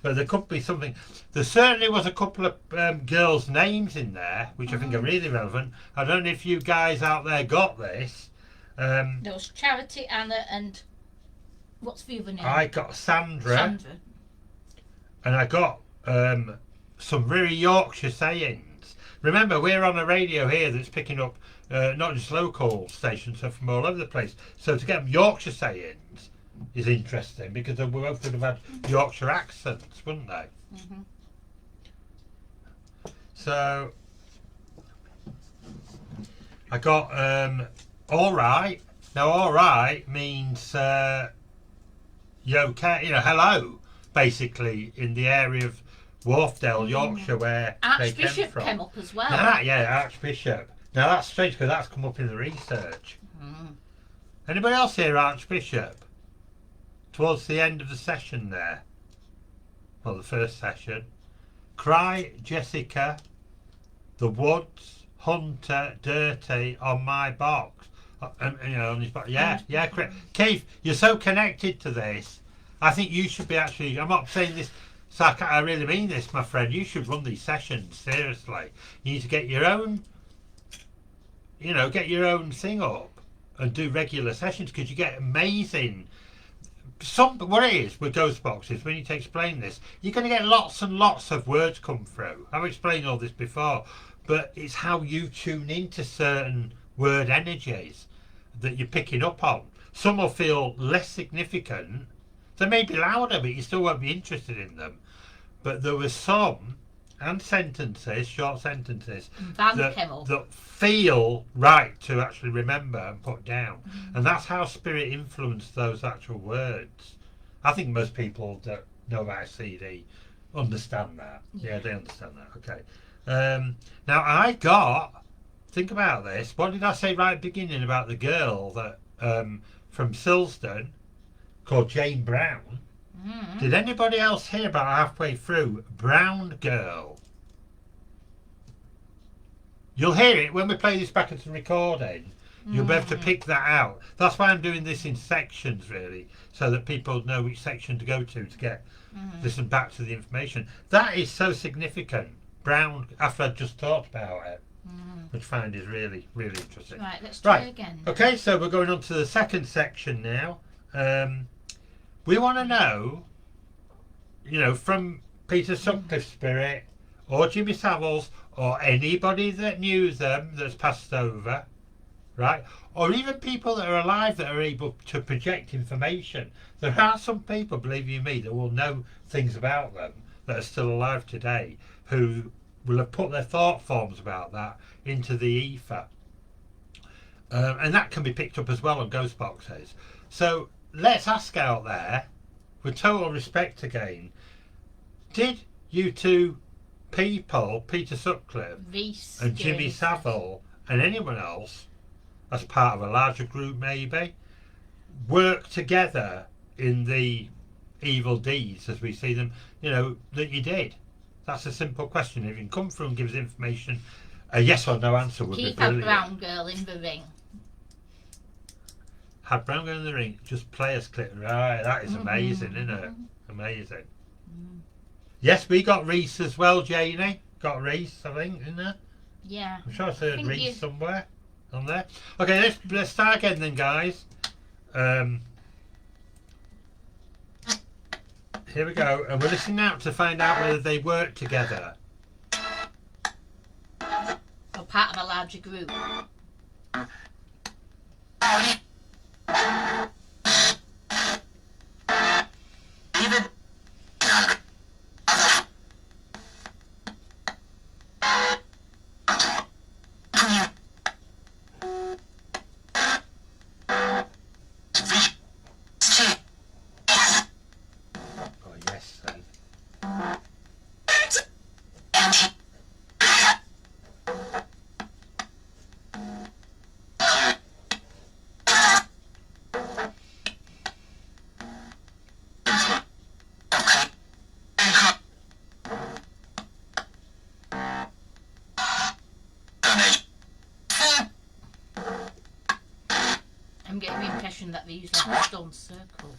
Speaker 1: but there could be something. There certainly was a couple of girls' names in there, which I think are really relevant. I don't know if you guys out there got this.
Speaker 2: There was Charity, Anna, and what's the other name?
Speaker 1: I got Sandra. And I got some very Yorkshire sayings. Remember, we're on a radio here that's picking up not just local stations, so from all over the place. So to get Yorkshire sayings is interesting because we both would have had Yorkshire accents, wouldn't they?
Speaker 2: Mm-hmm.
Speaker 1: So I got all right. Now, all right means you okay? You know, hello, basically in the area of Wharfdale, Yorkshire, where
Speaker 2: Archbishop
Speaker 1: they came from.
Speaker 2: Came up as well.
Speaker 1: Yeah, Archbishop. Now that's strange because that's come up in the research. Anybody else hear Archbishop? Towards the end of the session there. Well, the first session. Cry, Jessica, the woods, Hunter, dirty on my box. You know, on his box. Yeah, Keith, you're so connected to this. I think you should be actually. I'm not saying this. I really mean this, my friend. You should run these sessions seriously. You need to get your own. You know, get your own thing up and do regular sessions because you get amazing. What it is with ghost boxes, we need to explain this. You're going to get lots and lots of words come through. I've explained all this before, but it's how you tune into certain word energies that you're picking up on. Some will feel less significant. They may be louder, but you still won't be interested in them. But there were some, and sentences, short sentences, that feel right to actually remember and put down. And that's how spirit influenced those actual words. I think most people that know about FCD understand that. Yeah, they understand that. Okay. Now I got, think about this, what did I say right at the beginning about the girl that from Silsden called Jane Brown? Did anybody else hear about halfway through Brown Girl? You'll hear it when we play this back at the recording. You'll be able to pick that out. That's why I'm doing this in sections, really, so that people know which section to go to get listen back to the information. That is so significant. Brown, after I've just talked about it, which I find is really, really interesting.
Speaker 2: Right, let's try again.
Speaker 1: Okay, so we're going on to the second section now. We want to know, you know, from Peter Sutcliffe's spirit, or Jimmy Savile's, or anybody that knew them that's passed over, right? Or even people that are alive that are able to project information. There are some people, believe you me, that will know things about them that are still alive today who will have put their thought forms about that into the ether. And that can be picked up as well on Ghost Boxes. So let's ask out there, with total respect again, did you two people, Peter Sutcliffe
Speaker 2: Reese
Speaker 1: and Jimmy
Speaker 2: James.
Speaker 1: Savile and anyone else, as part of a larger group maybe, work together in the evil deeds as we see them, you know, that you did? That's a simple question. If you can come through and give us information, a yes or no answer would
Speaker 2: Keep
Speaker 1: be
Speaker 2: a
Speaker 1: brilliant.
Speaker 2: brown girl in the ring.
Speaker 1: Had Brown Girl in the Ring, just players clip. Right, that is amazing, isn't it? Amazing. Yes, we got Reese as well, Janie. Got Reese, I think, in there.
Speaker 2: Yeah.
Speaker 1: I'm sure I heard
Speaker 2: think
Speaker 1: Reese
Speaker 2: you-
Speaker 1: somewhere on there. Okay, let's start again then, guys. Here we go, and we're listening out to find out whether they work together.
Speaker 2: Or part of a larger group.
Speaker 1: Oh, yes, then.
Speaker 2: I'm getting the impression that they use like a stone circle.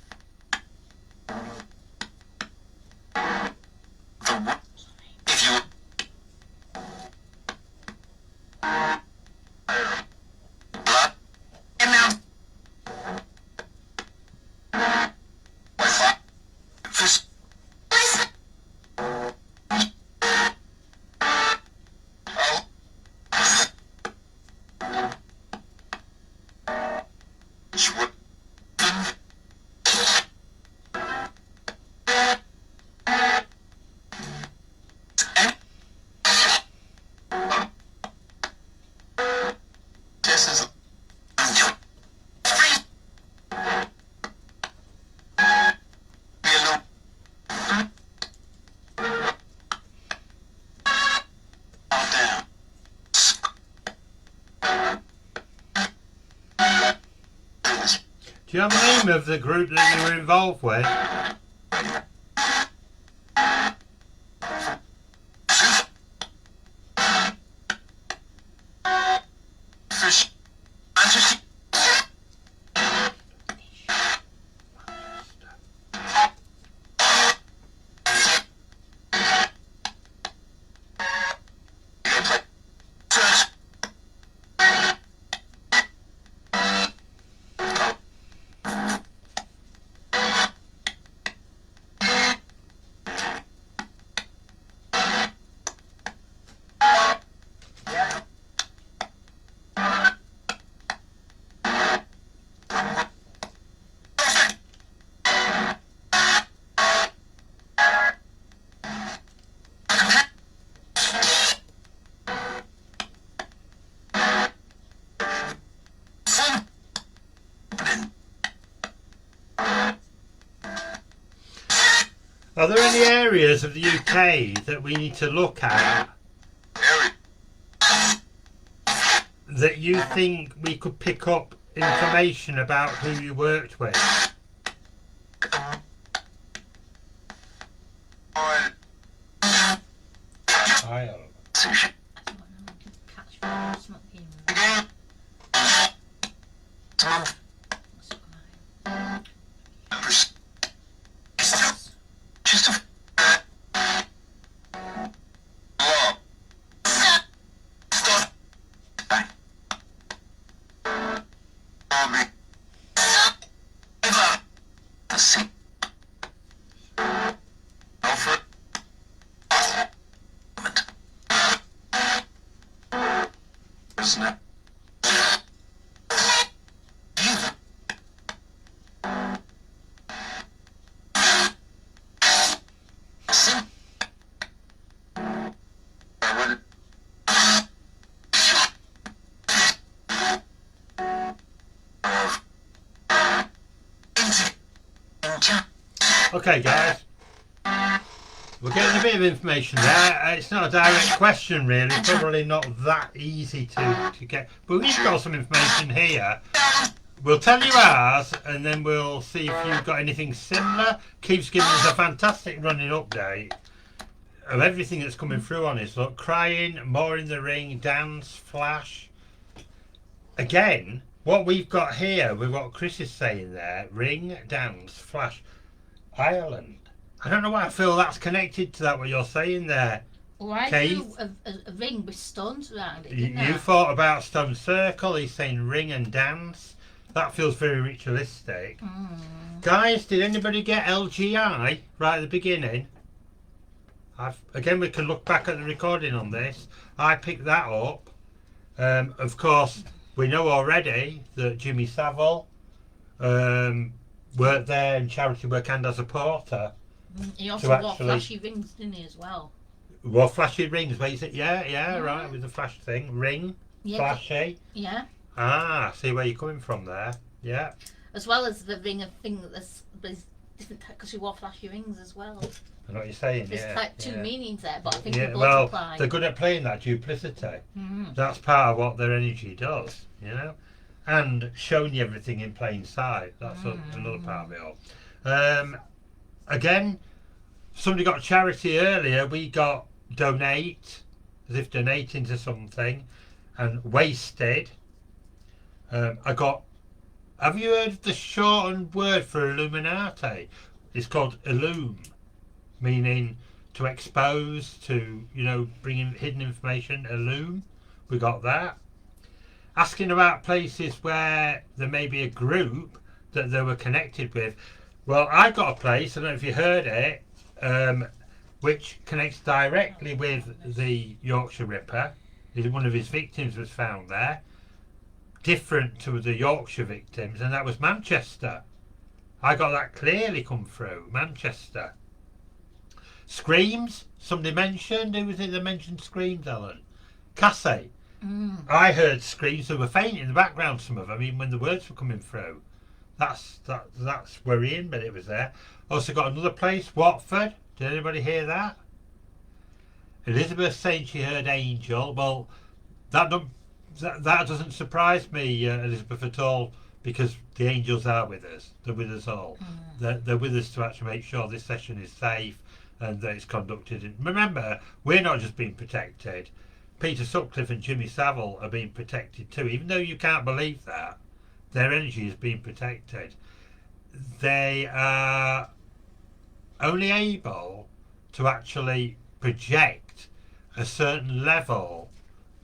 Speaker 1: Do you have the name of the group that you were involved with? Are there any areas of the UK that we need to look at that you think we could pick up information about who you worked with? I don't know. Okay, guys. We're getting a bit of information there. It's not a direct question, really. Probably not that easy to get. But we've got some information here. We'll tell you ours, and then we'll see if you've got anything similar. Keeps giving us a fantastic running update of everything that's coming through on this. Look, crying, more in the ring, dance, flash. Again, what we've got here, with what Chris is saying there, ring, dance, flash, Ireland. I don't know why I feel that's connected to that, what you're saying there.
Speaker 2: Well, I
Speaker 1: Keith?
Speaker 2: do a ring with stones around it.
Speaker 1: You thought about Stone Circle, he's saying ring and dance. That feels very ritualistic. Guys, did anybody get LGI right at the beginning? Again, we can look back at the recording on this. I picked that up. Of course, we know already that Jimmy Savile worked there in charity work and as a porter.
Speaker 2: He also wore flashy rings, didn't he, as well?
Speaker 1: Wore flashy rings, wait, yeah, right, with the flash thing. Ring,
Speaker 2: yeah,
Speaker 1: flashy.
Speaker 2: Yeah.
Speaker 1: Ah, see where you're coming from there. Yeah.
Speaker 2: As well as the ring of thing that there's different, because he wore flashy rings as well.
Speaker 1: I know what you're saying.
Speaker 2: There's like two meanings there, but I think
Speaker 1: yeah,
Speaker 2: they both
Speaker 1: well,
Speaker 2: apply.
Speaker 1: they're good at playing that duplicity. That's part of what their energy does, you know, and showing you everything in plain sight. That's another part of it all. Again, somebody got charity earlier. We got donate, as if donating to something, and wasted. I got. Have you heard of the shortened word for Illuminati? It's called Illume, meaning to expose, to, you know, bring in hidden information. Illume, we got that. Asking about places where there may be a group that they were connected with. Well, I got a place, I don't know if you heard it, which connects directly with the Yorkshire Ripper. One of his victims was found there, different to the Yorkshire victims, and that was Manchester. I got that clearly come through, Manchester. Screams, somebody mentioned. Who was it that mentioned screams, Ellen? Cassie. I heard screams. They were faint in the background, some of them, even when the words were coming through. That's worrying, but it was there. Also got another place, Watford. Did anybody hear that? Elizabeth saying she heard Angel. Well, that doesn't surprise me, Elizabeth, at all, because the angels are with us. They're with us all. They're with us to actually make sure this session is safe and that it's conducted. And remember, we're not just being protected. Peter Sutcliffe and Jimmy Savile are being protected too. Even though you can't believe that, their energy is being protected. They are only able to actually project a certain level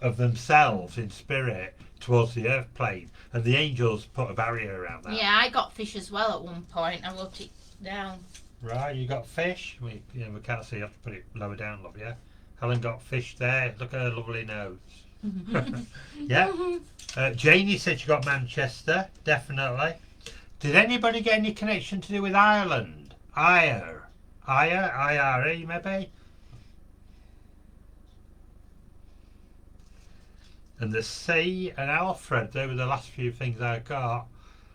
Speaker 1: of themselves in spirit towards the earth plane, and the angels put a barrier around that.
Speaker 2: Yeah, I got fish as well at one point. I wrote it down.
Speaker 1: Right, you got fish. We can't see. You have to put it lower down, love. Yeah, Helen got fish there. Look at her lovely nose. Yeah. Janie said she got Manchester. Definitely. Did anybody get any connection to do with Ireland? IRE maybe. And the C and Alfred, they were the last few things I got.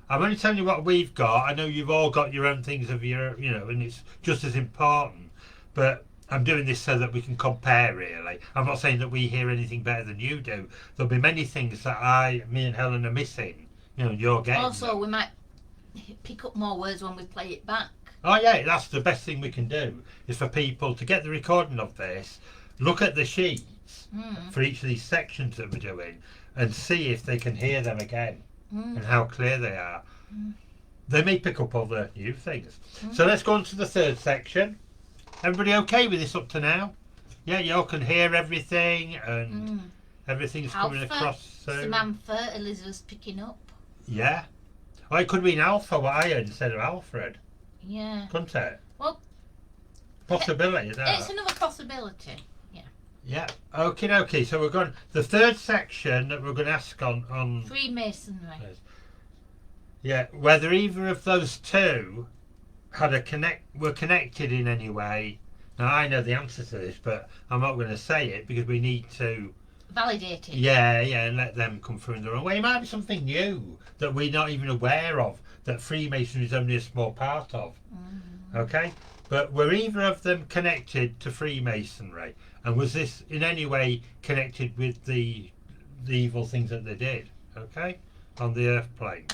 Speaker 1: I'm only telling you what we've got. I know you've all got your own things of your, you know, and it's just as important. But I'm doing this so that we can compare, really. I'm not saying that we hear anything better than you do. There'll be many things that me and Helen are missing. You know, you're getting.
Speaker 2: Also, we might pick up more words when we play it back.
Speaker 1: Oh yeah, that's the best thing we can do, is for people to get the recording of this, look at the sheets for each of these sections that we're doing, and see if they can hear them again and how clear they are. They may pick up other new things. So let's go on to the third section. Everybody okay with this up to now? Yeah, you all can hear everything, and everything's coming across.
Speaker 2: Samantha, Elizabeth's picking up.
Speaker 1: Yeah. Well, it could be an Alpha, what I heard, instead of Alfred.
Speaker 2: Yeah.
Speaker 1: Couldn't it?
Speaker 2: Well,
Speaker 1: possibility, is that?
Speaker 2: It's another possibility. Yeah.
Speaker 1: Yeah. Okie dokie. So we're going. The third section that we're going to ask on
Speaker 2: Freemasonry.
Speaker 1: Yeah, whether either of those two had were connected in any way. Now I know the answer to this, but I'm not going to say it because we need to
Speaker 2: validate it.
Speaker 1: Yeah, and let them come through in their own way. It might be something new that we're not even aware of, that Freemasonry is only a small part of. Okay, but were either of them connected to Freemasonry, and was this in any way connected with the evil things that they did? Okay, on the earth plane.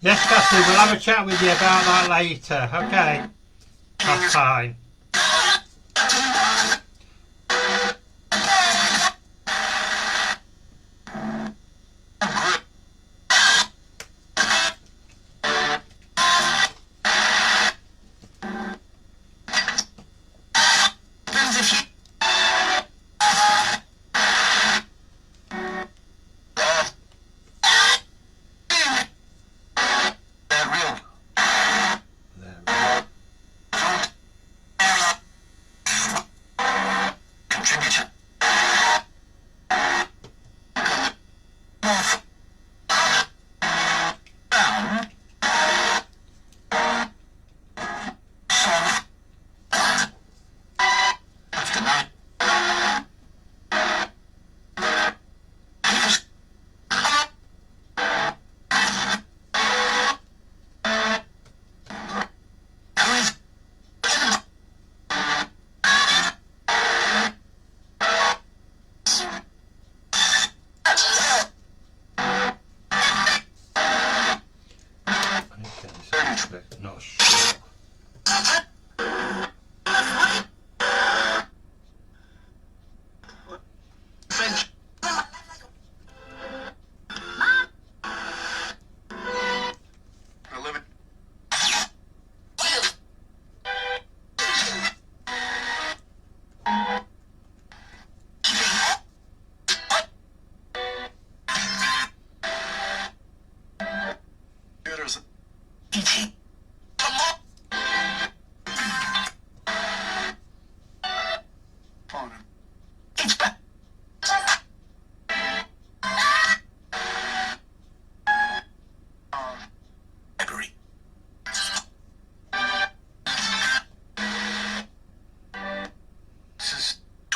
Speaker 1: Yes, Cassie, we'll have a chat with you about that later. Okay, that's fine. Not sure.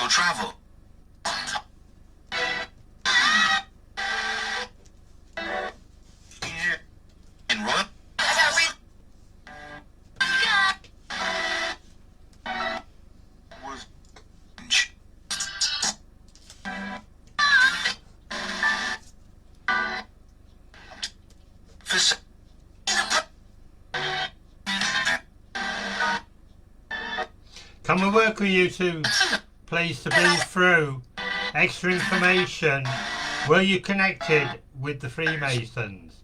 Speaker 3: Travel. In Royal. Was.
Speaker 1: Can we work with you to please to bring through extra information? Were you connected with the Freemasons?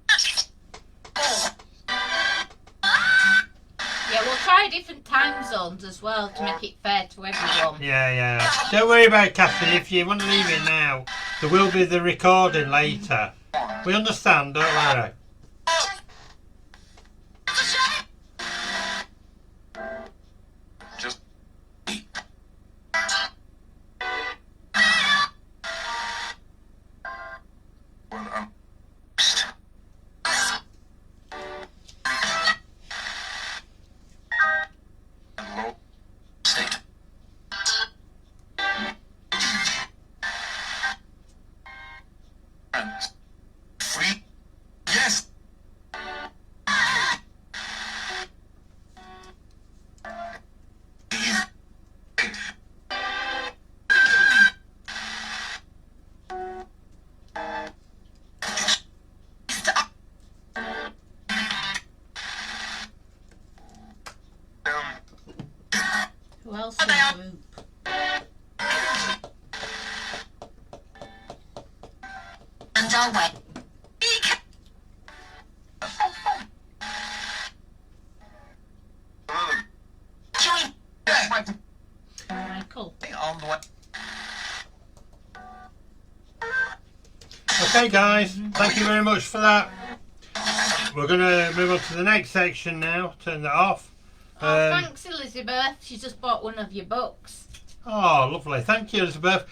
Speaker 2: Yeah, we'll try different time zones as well to make it fair to everyone.
Speaker 1: Yeah. Don't worry about it, Cassie. If you want to leave it now, there will be the recording later. We understand, don't worry.
Speaker 3: Just. Well, low state. And free. Yes.
Speaker 2: else in the group.
Speaker 3: And our way.
Speaker 2: Michael.
Speaker 3: On the way.
Speaker 1: Okay, guys, thank you very much for that. We're going to move on to the next section now. Turn that off.
Speaker 2: Oh, thanks, Elizabeth. She just bought one of your books.
Speaker 1: Oh, lovely. Thank you, Elizabeth.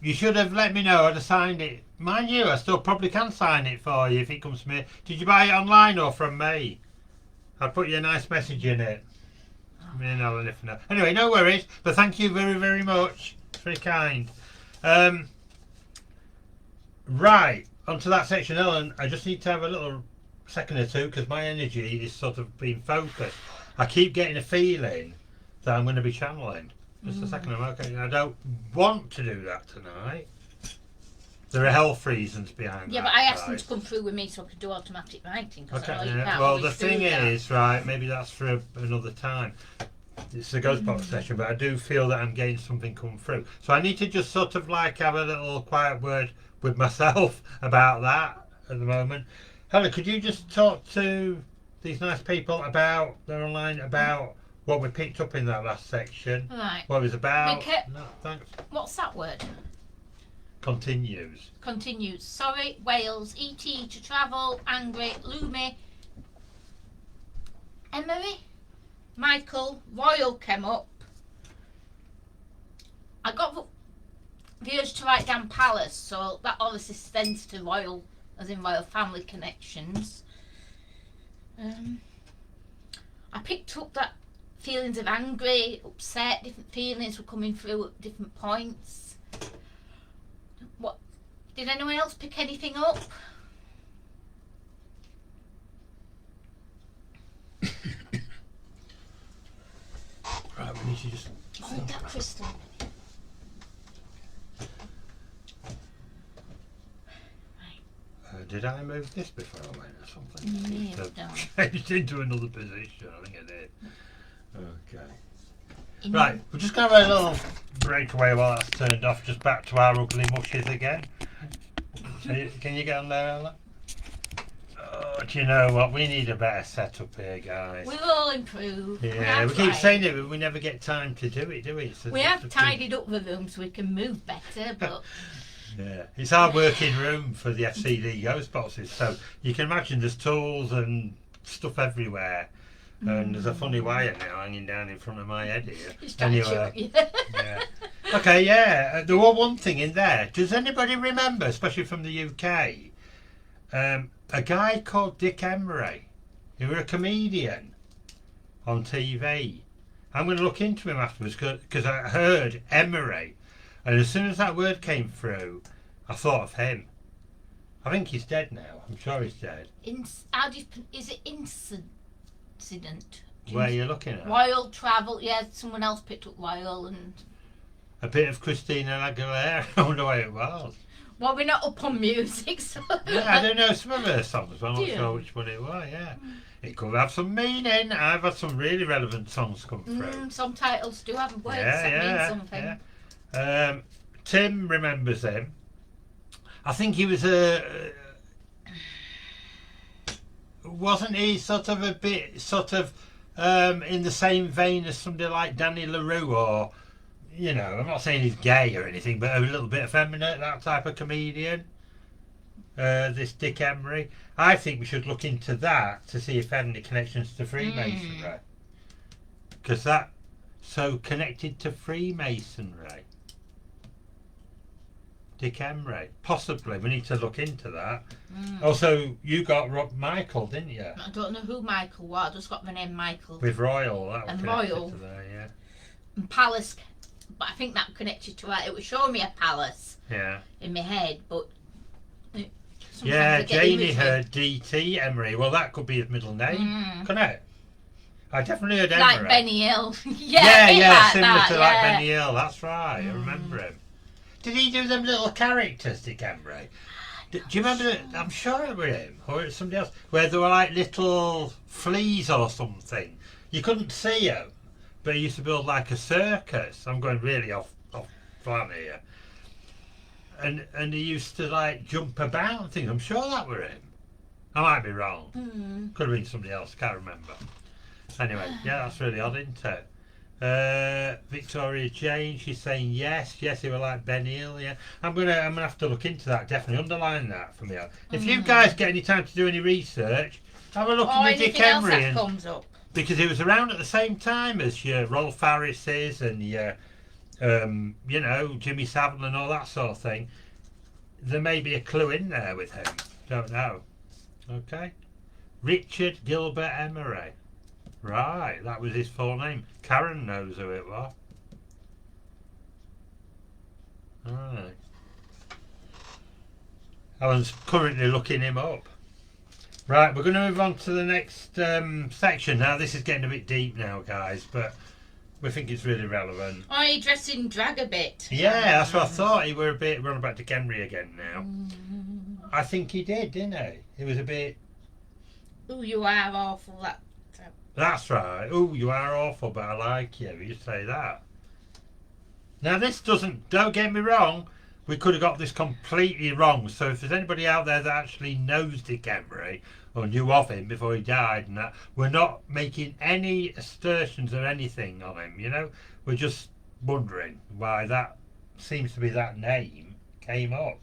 Speaker 1: You should have let me know. I'd have signed it. Mind you, I still probably can sign it for you if it comes to me. Did you buy it online or from me? I'll put you a nice message in it. Me and Ellen, if not. Anyway, no worries. But thank you very, very much. It's very kind. Right, onto that section, Ellen. I just need to have a little second or two because my energy is sort of being focused. I keep getting a feeling that I'm going to be channeling. Just a second, I'm okay. I don't want to do that tonight. There are health reasons behind that.
Speaker 2: Yeah, but I asked them
Speaker 1: right?
Speaker 2: to come through with me so I could do automatic writing. Cause I know you
Speaker 1: Okay,
Speaker 2: can't
Speaker 1: well,
Speaker 2: always
Speaker 1: the thing
Speaker 2: do that.
Speaker 1: is, right, maybe that's for another time. It's a ghost box session, but I do feel that I'm getting something come through. So I need to just sort of like have a little quiet word with myself about that at the moment. Helen, could you just talk to these nice people about, they're online, about what we picked up in that last section?
Speaker 2: Right.
Speaker 1: What it was about?
Speaker 2: Make it-
Speaker 1: No, thanks.
Speaker 2: What's that word?
Speaker 1: Continues.
Speaker 2: Continues. Sorry, Wales, E.T. to travel, angry, Lumi, Emery, Michael, Royal came up. I got the urge to write down Palace, so that obviously extends to Royal, as in Royal Family Connections. I picked up that feelings of angry, upset, different feelings were coming through at different points. What? Did anyone else pick anything up?
Speaker 1: Right, we need to just...
Speaker 2: Oh, that crystal.
Speaker 1: did I move this before I went or something?
Speaker 2: You may
Speaker 1: Just,
Speaker 2: have done.
Speaker 1: changed into another position, I think I did. Okay.
Speaker 2: In-
Speaker 1: Right, we're just going to have a little breakaway while that's turned off, just back to our ugly mushes again. Can you get on there, Ella? Oh, do you know what? We need a better setup here, guys.
Speaker 2: We will improve.
Speaker 1: Yeah, we keep saying it, but we never get time to do it, do we? It's
Speaker 2: We
Speaker 1: just
Speaker 2: have
Speaker 1: a
Speaker 2: tidied up the room so we can move better, but
Speaker 1: yeah, it's our working room for the FCD Ghost Boxes, so you can imagine there's tools and stuff everywhere. And there's a funny wire now hanging down in front of my head here.
Speaker 2: it's trying to
Speaker 1: Anyway,
Speaker 2: you.
Speaker 1: yeah. Okay, yeah, there was one thing in there. Does anybody remember, especially from the UK, a guy called Dick Emery, who was a comedian on TV? I'm going to look into him afterwards because I heard Emery, and as soon as that word came through, I thought of him. I think he's dead now. I'm sure he's dead.
Speaker 2: How do you, is it incident?
Speaker 1: Where are you looking at?
Speaker 2: Royal travel, yeah, someone else picked up Royal and...
Speaker 1: A bit of Christina Aguilera. I wonder why it was.
Speaker 2: Well, we're not up on music, so...
Speaker 1: Yeah, I don't know some of her songs, but I'm not
Speaker 2: Do you?
Speaker 1: sure which one it was, yeah. It could have some meaning. I've had some really relevant songs come through.
Speaker 2: Some titles do have words
Speaker 1: Yeah,
Speaker 2: that
Speaker 1: yeah,
Speaker 2: mean something.
Speaker 1: yeah. Tim remembers him. I think he was wasn't he sort of a bit in the same vein as somebody like Danny LaRue, or, you know, I'm not saying he's gay or anything, but a little bit effeminate, that type of comedian, this Dick Emery. I think we should look into that to see if he had any connections to Freemasonry, because that's so connected to Freemasonry. Dick Emery, possibly. We need to look into that. Also, you got Michael, didn't you?
Speaker 2: I don't know who Michael was. I just got the name Michael.
Speaker 1: With Royal, that was
Speaker 2: And
Speaker 1: connected
Speaker 2: Royal.
Speaker 1: to there, yeah.
Speaker 2: And Palace, but I think that connected to that. It was showing me a palace
Speaker 1: Yeah.
Speaker 2: in my head, but... sometimes
Speaker 1: Yeah,
Speaker 2: I get
Speaker 1: Janie
Speaker 2: imagery.
Speaker 1: heard DT Emery. Well, that could be his middle name, couldn't it? I definitely heard Emery.
Speaker 2: Like Benny Hill.
Speaker 1: Yeah,
Speaker 2: a bit
Speaker 1: yeah,
Speaker 2: like
Speaker 1: similar
Speaker 2: that,
Speaker 1: to
Speaker 2: yeah.
Speaker 1: like Benny Hill. That's right. I remember him. Did he do them little characters, Dick Emery? Do you remember that? I'm sure it was him or it's somebody else, where there were like little fleas or something. You couldn't see them, but he used to build like a circus. I'm going really off plan here. And he used to like jump about and things. I'm sure that were him. I might be wrong. Could have been somebody else. Can't remember. Anyway, yeah, that's really odd, isn't it? Victoria Jane, she's saying yes, he was like Ben Hill. Yeah, I'm gonna have to look into that. Definitely underline that for me. If you guys get any time to do any research, have a look at Dick Emery,
Speaker 2: that comes up.
Speaker 1: Because he was around at the same time as your Rolf Harris's and your you know, Jimmy Savile and all that sort of thing. There may be a clue in there with him. Don't know. Okay, Richard Gilbert Emery. Right, that was his full name. Karen knows who it was. Right. Alan's currently looking him up. Right, we're going to move on to the next section now. This is getting a bit deep now, guys, but we think it's really relevant.
Speaker 2: Oh, he dressed in drag a bit.
Speaker 1: Yeah, that's what I thought. He were a bit run about to Henry again now. I think he did, didn't he? He was a bit...
Speaker 2: Ooh, you are awful.
Speaker 1: That's right. Ooh, you are awful, but I like you. You say that. Now this doesn't... Don't get me wrong. We could have got this completely wrong. So if there's anybody out there that actually knows Dick Emery or knew of him before he died and that, we're not making any assertions or anything on him, you know? We're just wondering why that seems to be that name came up.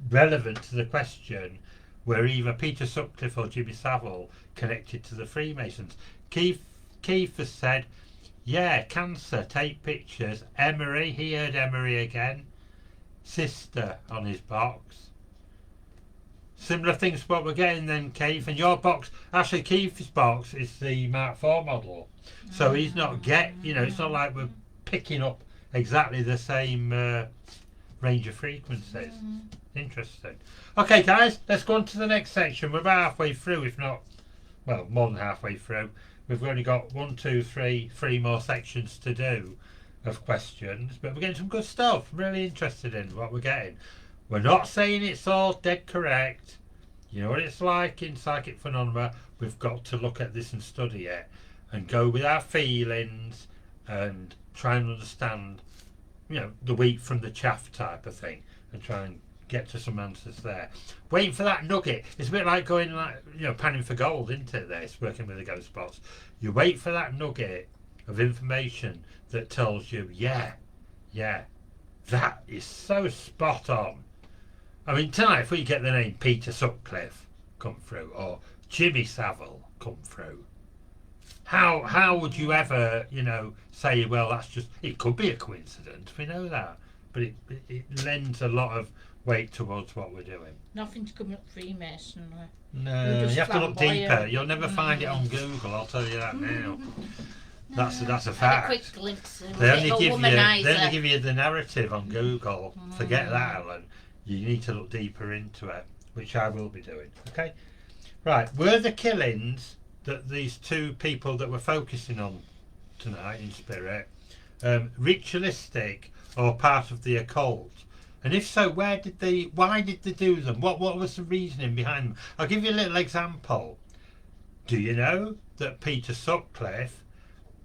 Speaker 1: Relevant to the question, were either Peter Sutcliffe or Jimmy Savile connected to the Freemasons? Keith has said, yeah, cancer, take pictures. Emery, he heard Emery again. Sister on his box. Similar things to what we're getting then, Keith. And your box, actually Keith's box is the Mark IV model. So he's not you know, it's not like we're picking up exactly the same range of frequencies. Interesting. Okay, guys, let's go on to the next section. We're about halfway through, if not, well, more than halfway through. We've only got 1, 2, 3 more sections to do of questions, but we're getting some good stuff. Really interested in what we're getting. We're not saying it's all dead correct. You know what it's like in psychic phenomena. We've got to look at this and study it and go with our feelings and try and understand, you know, the wheat from the chaff type of thing and try and get to some answers there. Waiting for that nugget. It's a bit like going, like, you know, panning for gold, isn't it? This working with the ghost box. You wait for that nugget of information that tells you, yeah, that is so spot on. I mean, tonight if we get the name Peter Sutcliffe come through or Jimmy Savile come through, how would you ever, you know, say, well, that's just, it could be a coincidence, we know that, but it lends a lot of weight towards what we're doing.
Speaker 2: Nothing's coming up Freemasonry.
Speaker 1: No, you have to look deeper. You'll never find it on Google, I'll tell you that now. That's a fact.
Speaker 2: A quick glimpse of
Speaker 1: they only give you the narrative on Google. Forget that, Alan. You need to look deeper into it, which I will be doing. Okay? Right, were the killings that these two people that we're focusing on tonight in spirit ritualistic or part of the occult? And if so, why did they do them? What was the reasoning behind them? I'll give you a little example. Do you know that Peter Sutcliffe,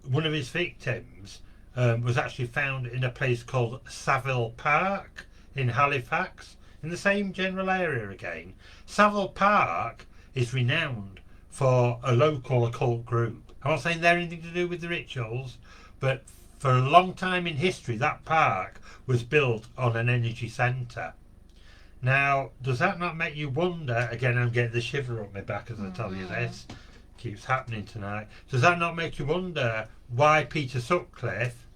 Speaker 1: one of his victims, was actually found in a place called Savile Park in Halifax, in the same general area again? Savile Park is renowned for a local occult group. I'm not saying they're anything to do with the rituals, but for a long time in history, that park was built on an energy centre. Now, does that not make you wonder? Again, I'm getting the shiver up my back as I tell you this. Keeps happening tonight. Does that not make you wonder why Peter Sutcliffe,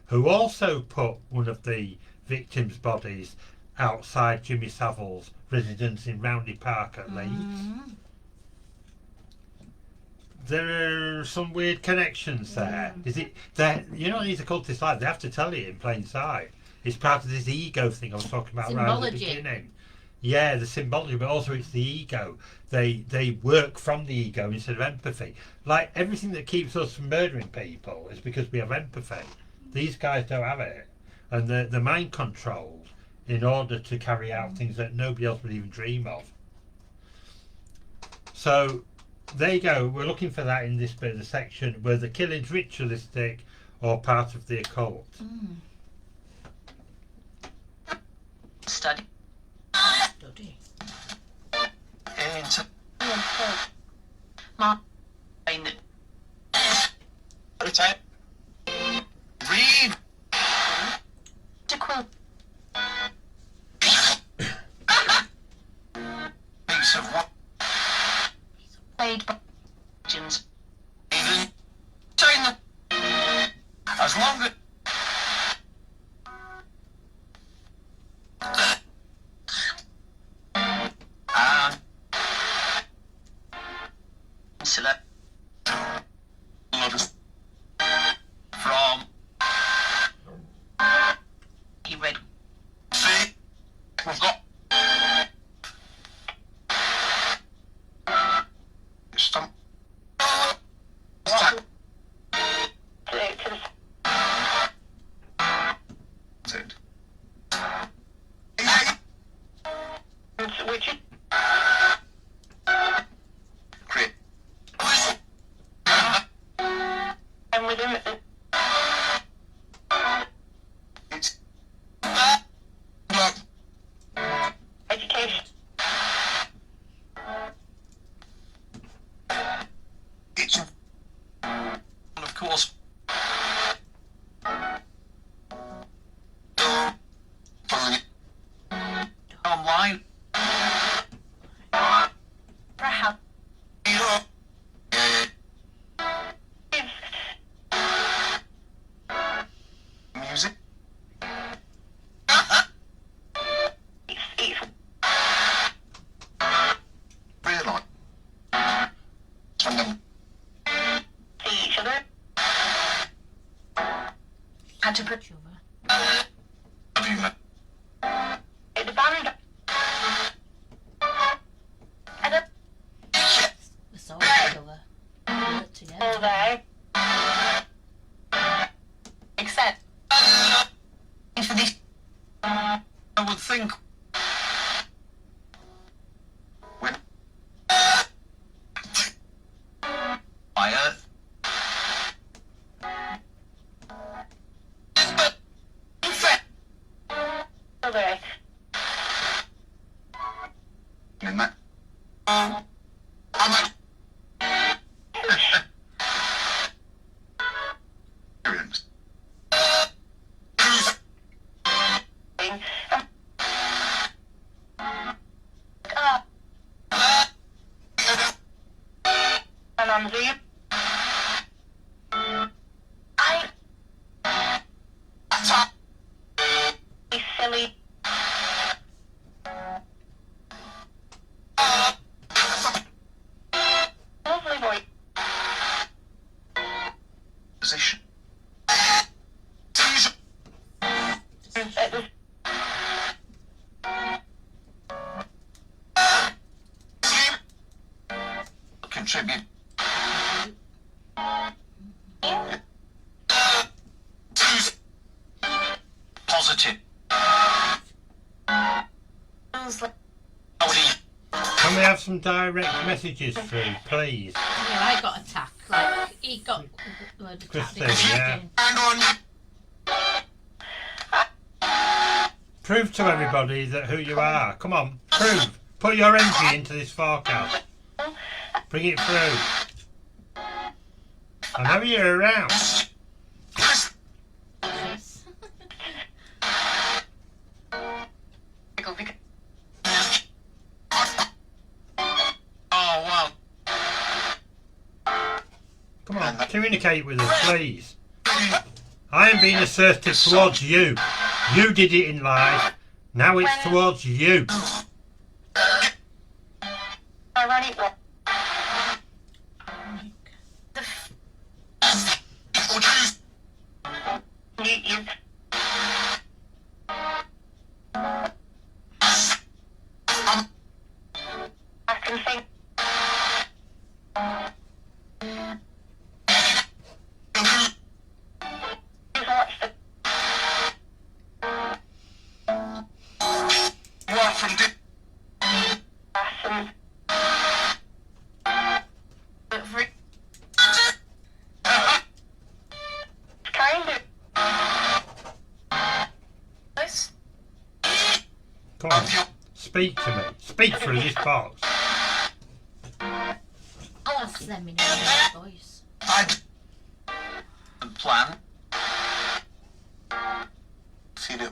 Speaker 1: who also put one of the victims' bodies outside Jimmy Savile's residence in Roundy Park at Leeds? There are some weird connections there. Is it that, you know, these occultists like, they have to tell you in plain sight. It's part of this ego thing I was talking about right at the beginning. Yeah, the symbology, but also it's the ego. They work from the ego instead of empathy. Like everything that keeps us from murdering people is because we have empathy. These guys don't have it, and the mind control in order to carry out things that nobody else would even dream of. So there you go, we're looking for that in this bit of the section, where the killing's ritualistic or part of the occult.
Speaker 3: Study. Into my read to quilt piece of what played by legends. Even saying that as long as select from you ready? See, we've got some. Which and within it's education. It's of course online. Music. Realise. See each other. Had to put the band. And the
Speaker 2: soul together. Put it together.
Speaker 3: all there. Except for this, I would think when by Earth. Okay. In that. Experience. And I'm the silly. Lovely boy. Position. Contribute. Positive.
Speaker 1: Can we have some direct messages through, please?
Speaker 2: Yeah, I got attacked. Like, he got the word attacked.
Speaker 1: Christine, yeah. Prove to everybody that who you are. Come on, prove. Put your energy into this forecast. Bring it through. I know you're around.
Speaker 2: Yes.
Speaker 3: Oh, wow.
Speaker 1: Come on, communicate with us, please. I am being assertive towards you. You did it in life. Now it's towards you.
Speaker 3: I can think.
Speaker 1: Come on, speak to me. Speak through this box.
Speaker 2: I'll ask them in a voice.
Speaker 3: Plan. See the.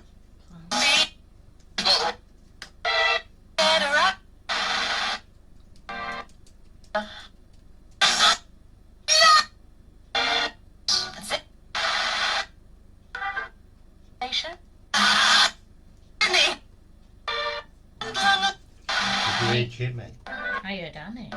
Speaker 1: Jimmy.
Speaker 2: I heard Annie.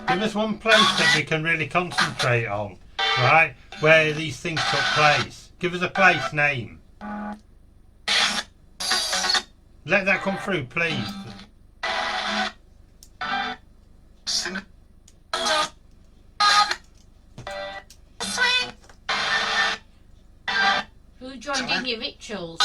Speaker 1: Give us one place that we can really concentrate on, right? Where these things took place. Give us a place name. Let that come through, please.
Speaker 2: Who joined in your rituals?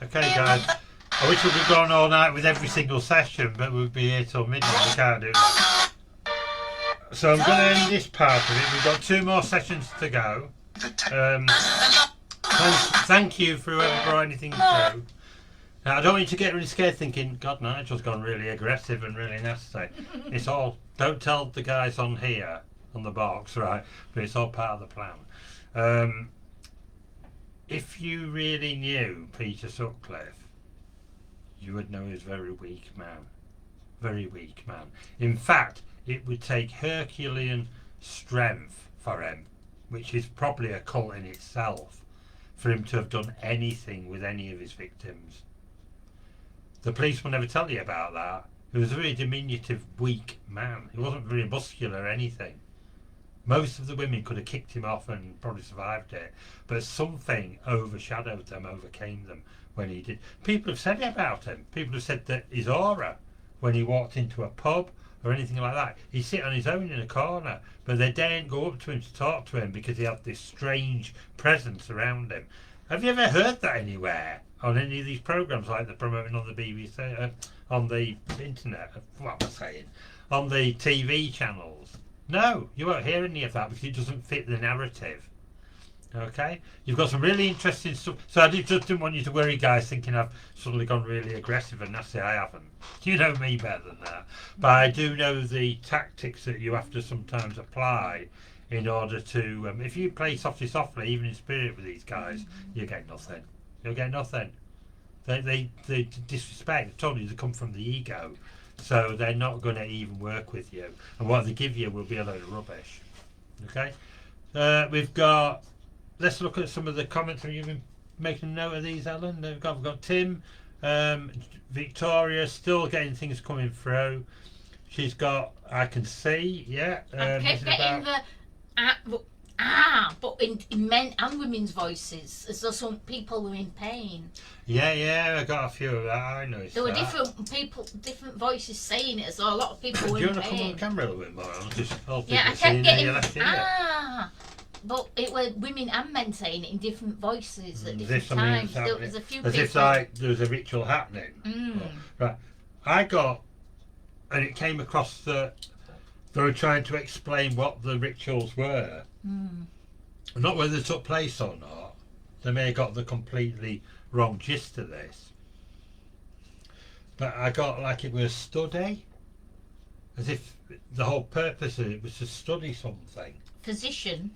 Speaker 1: Okay guys, I wish we could go on all night with every single session, but we'll be here till midnight. We can't do that. So I'm going to end this part of it. We've got 2 more sessions to go. Thank you for whoever brought anything through. Now, I don't want you to get really scared thinking, God, Nigel's gone really aggressive and really nasty. It's all, don't tell the guys on here, on the box, right? But it's all part of the plan. If you really knew Peter Sutcliffe, you would know he's a very weak man. Very weak man. In fact, it would take Herculean strength for him, which is probably a cult in itself, for him to have done anything with any of his victims. The police will never tell you about that. He was a very diminutive, weak man. He wasn't very muscular or anything. Most of the women could have kicked him off and probably survived it, but something overshadowed them, overcame them when he did. People have said it about him. People have said that his aura, when he walked into a pub or anything like that, he'd sit on his own in a corner, but they daren't go up to him to talk to him because he had this strange presence around him. Have you ever heard that anywhere on any of these programs like they're promoting on the BBC, on the internet? What am I saying? On the TV channels? No, you won't hear any of that because it doesn't fit the narrative. Okay, you've got some really interesting stuff. So I just didn't want you to worry, guys, thinking I've suddenly gone really aggressive and nasty. I haven't. You know me better than that. But I do know the tactics that you have to sometimes apply in order to. If you play softly, even in spirit with these guys, you get nothing. You'll get nothing. They disrespect. I told you they come from the ego, so they're not going to even work with you. And what they give you will be a load of rubbish. Okay. We've got. Let's look at some of the comments. Have you been making a note of these, Alan? We've got Tim, Victoria, still getting things coming through. She's got, I can see, yeah.
Speaker 2: I kept getting but in men and women's voices, as though some people were in pain.
Speaker 1: Yeah, I got a few of that. I noticed
Speaker 2: there were different people, different voices saying it, so a lot of people were in pain.
Speaker 1: Do you want to come on camera a little bit more?
Speaker 2: I kept getting but it were women and men saying it in different voices at different times. There was a few
Speaker 1: as
Speaker 2: people.
Speaker 1: If like there was a ritual happening. Right. I got, and it came across that they were trying to explain what the rituals were. Not whether they took place or not. They may have got the completely wrong gist of this. But I got like it was a study. As if the whole purpose of it was to study something.
Speaker 2: Physician.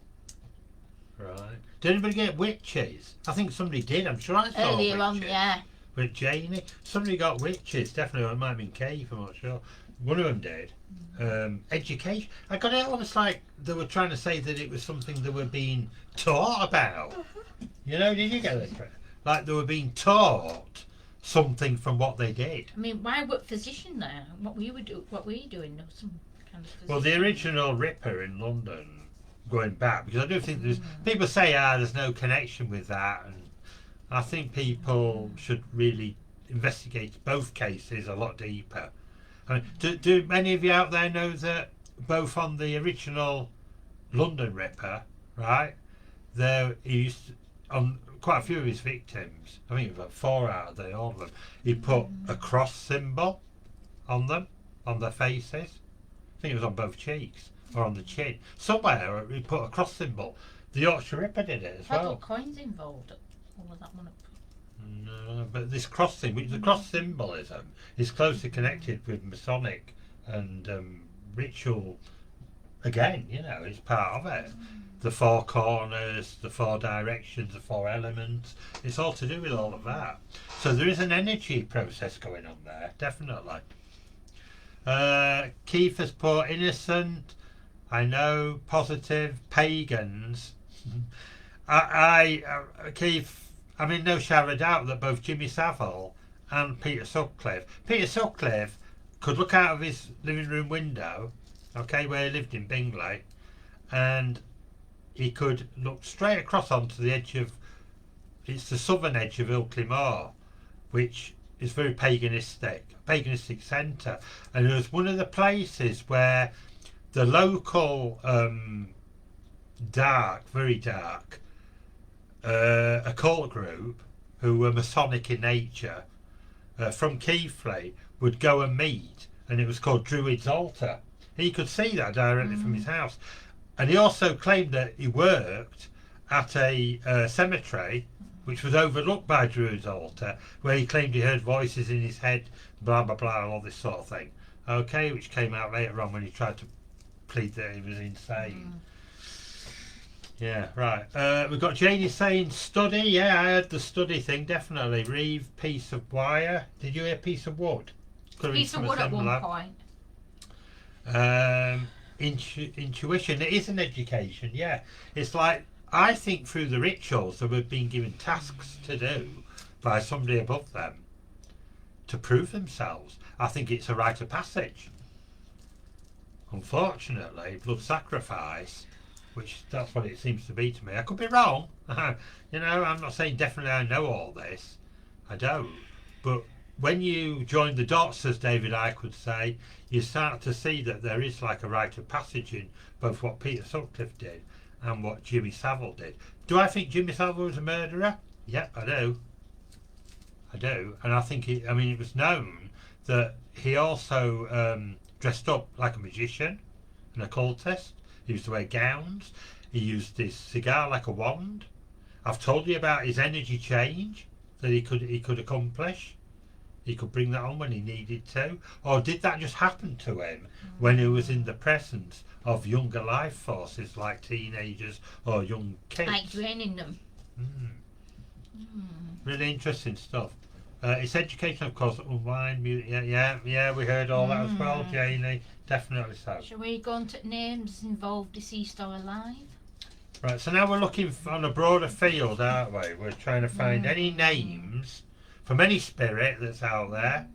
Speaker 1: Right. Did anybody get witches? I think somebody did. I'm sure I saw
Speaker 2: earlier
Speaker 1: witches.
Speaker 2: On, yeah.
Speaker 1: With Janie. Somebody got witches, definitely. It might have been Kay, I'm not sure. One of them did. Education. I got it almost like they were trying to say that it was something they were being taught about. You know, did you get that? Like they were being taught something from what they did.
Speaker 2: I mean, why were physician there? What were you doing? Some kind of
Speaker 1: well, the original Ripper in London, going back, because I do think there's people say there's no connection with that, and I think people should really investigate both cases a lot deeper I mean, do many of you out there know that both on the original London Ripper, right, there he used to, on quite a few of his victims, I think about 4 out of all of them, he put a cross symbol on them, on their faces. I think it was on both cheeks or on the chin. Somewhere he put a cross symbol. The Yorkshire Ripper did it as
Speaker 2: Had
Speaker 1: well.
Speaker 2: coins involved. Or was that one up?
Speaker 1: No, but this cross thing, the cross symbolism is closely connected with Masonic and ritual. Again, you know, it's part of it. The 4 corners, the 4 directions, the 4 elements. It's all to do with all of that. So there is an energy process going on there, definitely. Keith has put innocent, I know, positive, pagans. Keith, I'm in no shadow of doubt that both Jimmy Savile and Peter Sutcliffe could look out of his living room window, okay, where he lived in Bingley, and he could look straight across onto the edge of, it's the southern edge of Ilkley Moor, which is very paganistic centre, and it was one of the places where the local very dark occult group who were Masonic in nature from Keighley would go and meet, and it was called Druid's Altar. He could see that directly from his house, and he also claimed that he worked at a cemetery which was overlooked by Druid's Altar, where he claimed he heard voices in his head, blah blah blah, all this sort of thing, okay, which came out later on when he tried to plead that he was insane. Yeah, right. We've got Janie saying study. Yeah, I heard the study thing, definitely. Reeve, piece of wire. Did you hear piece of wood?
Speaker 2: Piece of wood at one point.
Speaker 1: Intuition. It is an education, yeah. It's like, I think through the rituals that we've been given tasks to do by somebody above them to prove themselves. I think it's a rite of passage. Unfortunately, blood sacrifice, which that's what it seems to be to me. I could be wrong. You know, I'm not saying definitely I know all this. I don't. But when you join the dots, as David Icke would say, you start to see that there is like a rite of passage in both what Peter Sutcliffe did and what Jimmy Savile did. Do I think Jimmy Savile was a murderer? Yep, I do. I do. And I think it was known that he also dressed up like a magician, an occultist. He used to wear gowns. He used his cigar like a wand. I've told you about his energy change that he could accomplish. He could bring that on when he needed to. Or did that just happen to him when he was in the presence of younger life forces like teenagers or young kids?
Speaker 2: Like draining them.
Speaker 1: Really interesting stuff. It's education, of course, unwind, music. Yeah, we heard all that as well, Janie. Definitely so.
Speaker 2: Shall we go on to names involved, deceased or alive?
Speaker 1: Right, so now we're looking on a broader field, aren't we? We're trying to find any names from any spirit that's out there,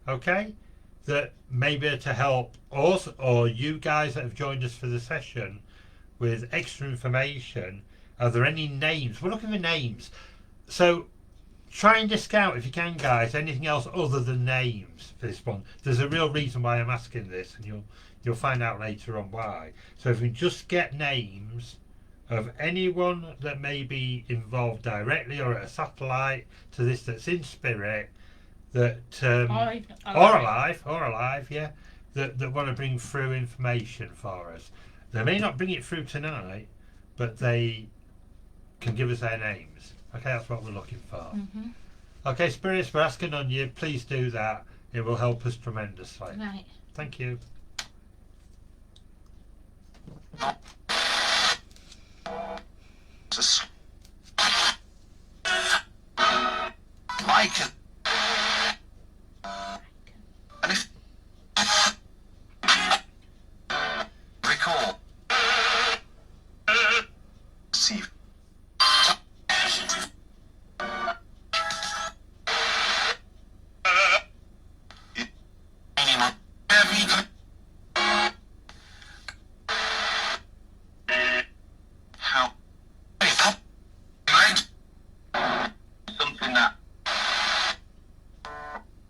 Speaker 1: okay, that may be able to help us or you guys that have joined us for the session with extra information. Are there any names? We're looking for names. So try and discount, if you can, guys, anything else other than names for this one. There's a real reason why I'm asking this, and you'll find out later on why. So if we just get names of anyone that may be involved directly or at a satellite to this that's in spirit, that or alive, yeah, that want to bring through information for us. They may not bring it through tonight, but they can give us their names. Okay, that's what we're looking for. Okay, spirits, we're asking on you. Please do that. It will help us tremendously.
Speaker 2: Right.
Speaker 1: Thank you.
Speaker 3: Mike. And if recall, see.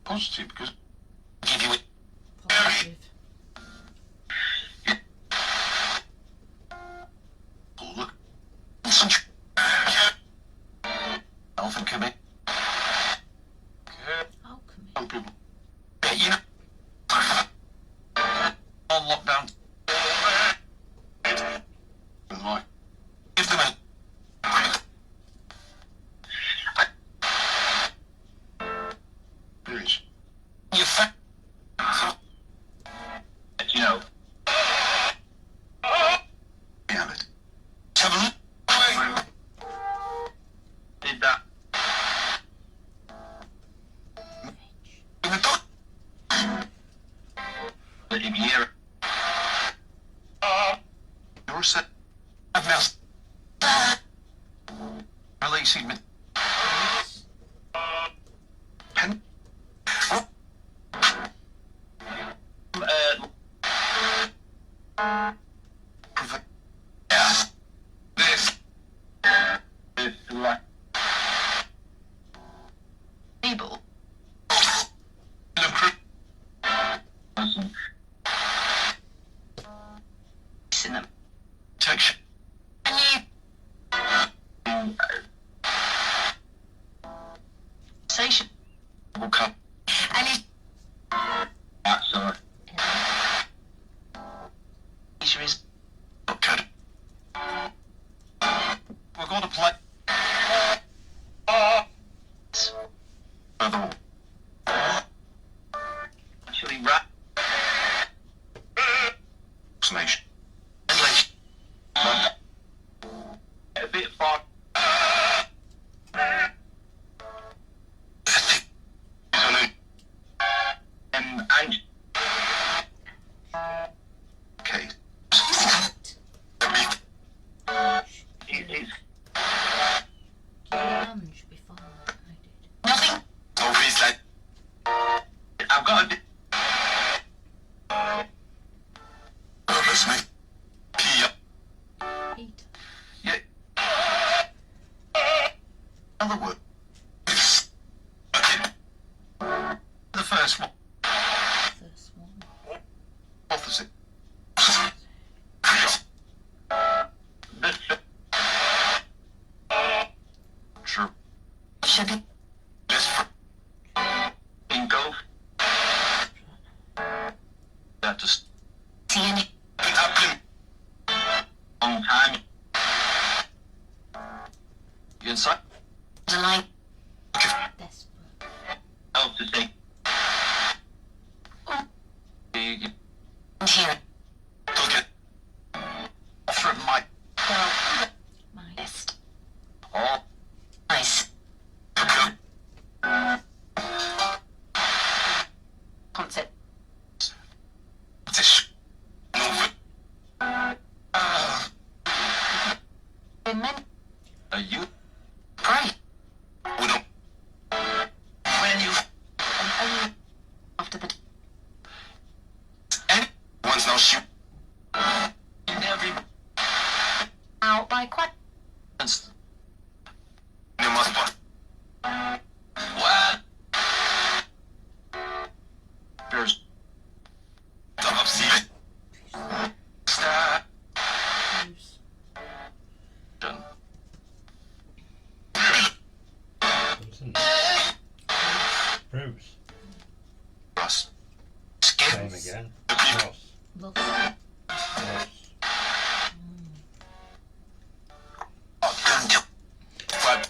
Speaker 3: Positive, because give you if you're you're set mouse releasing pen this is like able protection. Station will come. That's Asia is okay. We're going to play. Actually, right. Nation. A bit far. Okay.
Speaker 2: Lunch before I did.
Speaker 3: Nothing. No face like. I've got a bit. Purpose, mate.
Speaker 2: Peter.
Speaker 3: Yeah. Another word. The first one.
Speaker 2: First one.
Speaker 3: Opposite. True. Should be. Best friend. Bingo. That just. See any. Long time. You inside? The light.
Speaker 2: Desperate.
Speaker 3: Help to say. Here. Look at. From my.
Speaker 2: My
Speaker 3: Best. All. Nice. Concept. This. Move. Are you? Pray. We don't. When you. After the. Anyone's no shoot. In every. Out by quite. You must want. What? There's. The upseat. Stop. Done.
Speaker 1: Bruce.
Speaker 3: Ross.
Speaker 1: Same
Speaker 3: Skins.
Speaker 1: again.
Speaker 3: The people.
Speaker 1: Ross.
Speaker 2: Look.
Speaker 1: Ross.
Speaker 3: What?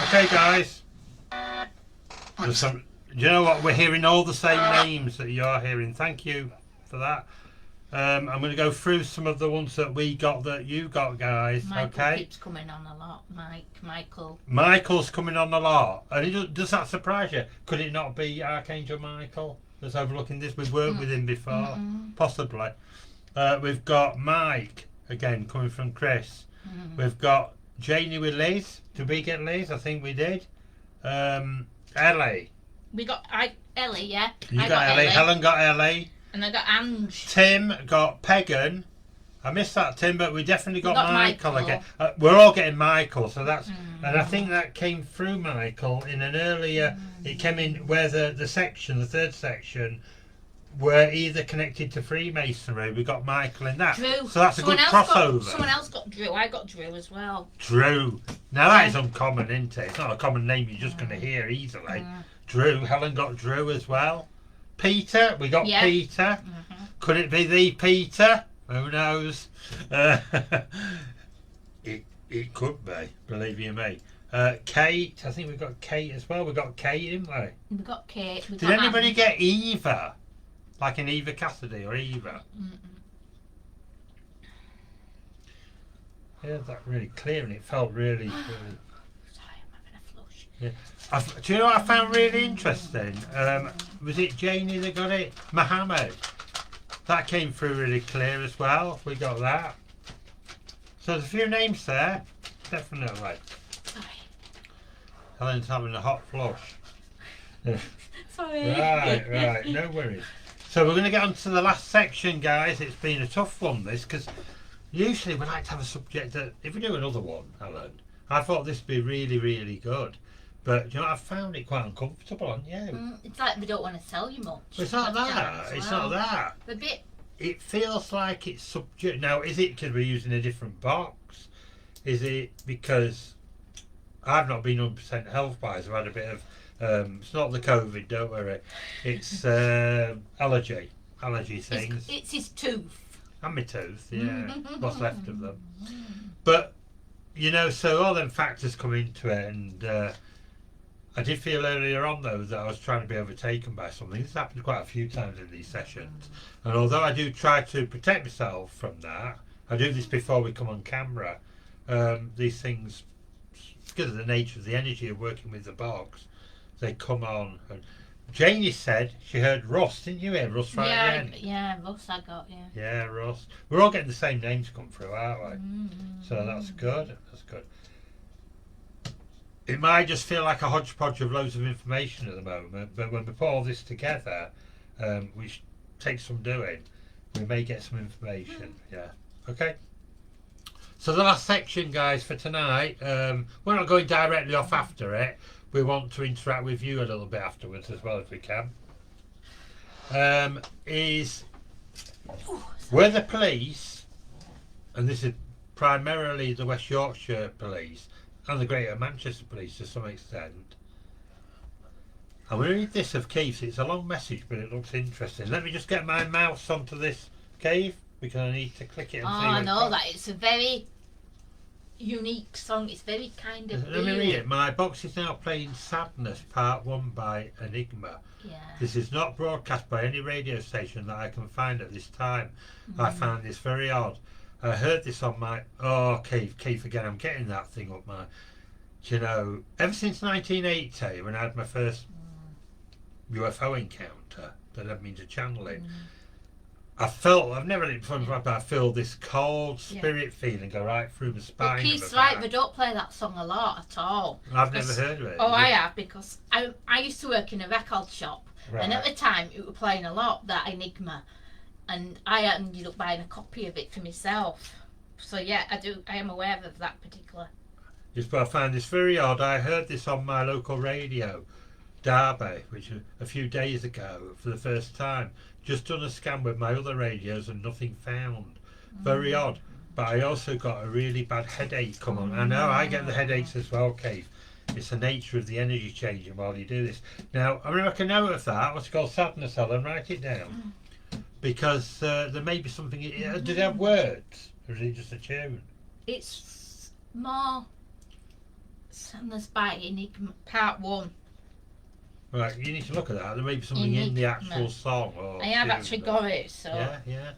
Speaker 1: Okay, guys. There's some. Do you know what? We're hearing all the same names that you are hearing. Thank you for that. I'm going to go through some of the ones that we got that you got, guys.
Speaker 2: Michael
Speaker 1: Okay.
Speaker 2: keeps coming on a lot. Michael.
Speaker 1: Michael's coming on a lot. And does that surprise you? Could it not be Archangel Michael that's overlooking this? We've worked with him before. Possibly. We've got Mike, again, coming from Chris. We've got Janie with Liz. Did we get Liz? I think we did. Ellie.
Speaker 2: We got Ellie, yeah.
Speaker 1: You
Speaker 2: I
Speaker 1: got Ellie. Helen got Ellie.
Speaker 2: And I got Ange.
Speaker 1: Tim got Pagan. I missed that, Tim, but we definitely got Michael
Speaker 2: Michael.
Speaker 1: again. We're all getting Michael, so that's... And I think that came through Michael in an earlier... It came in where the section, the third section, were either connected to Freemasonry. We got Michael in that.
Speaker 2: Drew.
Speaker 1: So that's a good crossover.
Speaker 2: Someone else got Drew. I got Drew as well.
Speaker 1: Drew. Now that is uncommon, isn't it? It's not a common name you're just going to hear easily. Drew. Helen got Drew as well. Peter. We got Peter. Could it be the Peter? Who knows? It could be, believe you me. Kate. I think we've got Kate as well. We got Kate, didn't we?
Speaker 2: We got Kate.
Speaker 1: Did anybody get Eva? Like an Eva Cassidy or Eva? Yeah, that really clear and it felt really, really...
Speaker 2: Sorry, I'm having a flush.
Speaker 1: Do you know what I found really interesting? Was it Janie that got it? Mohammed. That came through really clear as well. We got that. So there's a few names there. Definitely.
Speaker 2: Sorry.
Speaker 1: Helen's having a hot flush.
Speaker 2: Sorry.
Speaker 1: Right. No worries. So we're going to get on to the last section, guys. It's been a tough one, this, because usually we like to have a subject that, if we do another one, Helen, I thought this would be really, really good. But you know, I found it quite uncomfortable, haven't you?
Speaker 2: It's like we don't want to sell you much.
Speaker 1: It's not that. It's not that.
Speaker 2: A bit.
Speaker 1: It feels like it's subject. Now, is it because we're using a different box? Is it because I've not been 100% health-wise? I've had a bit of. It's not the COVID, don't worry. It's allergy things.
Speaker 2: It's his tooth.
Speaker 1: And my tooth, yeah. What's left of them. But you know, so all them factors come into it, and I did feel earlier on though that I was trying to be overtaken by something. This happened quite a few times in these sessions, and although I do try to protect myself from that, I do this before we come on camera. These things, because of the nature of the energy of working with the box, they come on. And Janie said she heard Russ, didn't you hear Russ right at the end?
Speaker 2: Yeah, Russ I got, yeah.
Speaker 1: Yeah, Russ. We're all getting the same names come through, aren't we? So that's good. That's good. It might just feel like a hodgepodge of loads of information at the moment, but when we put all this together, which takes some doing, we may get some information. Yeah. Okay. So the last section, guys, for tonight, we're not going directly off after it. We want to interact with you a little bit afterwards as well if we can. Is were the police, and this is primarily the West Yorkshire police and the Greater Manchester police to some extent. I'm going to read this of Keith's. It's a long message, but it looks interesting. Let me just get my mouse onto this, Keith, because I need to click it and see.
Speaker 2: I know that it's a very unique song. It's very kind of.
Speaker 1: Let me read it. My box is now playing Sadness Part 1 by Enigma.
Speaker 2: Yeah.
Speaker 1: This is not broadcast by any radio station that I can find at this time. I found this very odd. I heard this on my... Oh, Keith again, I'm getting that thing up my... You know, ever since 1980, when I had my first UFO encounter that led me into channeling, I felt... I've never had it before, but I feel this cold spirit feeling go right through my spine.
Speaker 2: But Keith's right, they don't play that song a lot at all.
Speaker 1: I've never heard of it.
Speaker 2: Oh, I have, because I used to work in a record shop, and at the time it was playing a lot, that Enigma. And I ended up buying a copy of it for myself. So yeah, I am aware of that particular.
Speaker 1: Yes, but I found this very odd. I heard this on my local radio, Derby, which was a few days ago for the first time. Just done a scan with my other radios and nothing found. Very odd. But I also got a really bad headache come on. I know I get the headaches as well, Keith. It's the nature of the energy changing while you do this. Now, I'm going to make a note of that. What's it called? Sadness, Helen. Write it down. Because there may be something... Did it have words? Or is it just a tune?
Speaker 2: It's more Sadness by Enigma Part 1.
Speaker 1: Right, you need to look at that. There may be something in the actual song. Or
Speaker 2: I have actually got it, so...
Speaker 1: Yeah.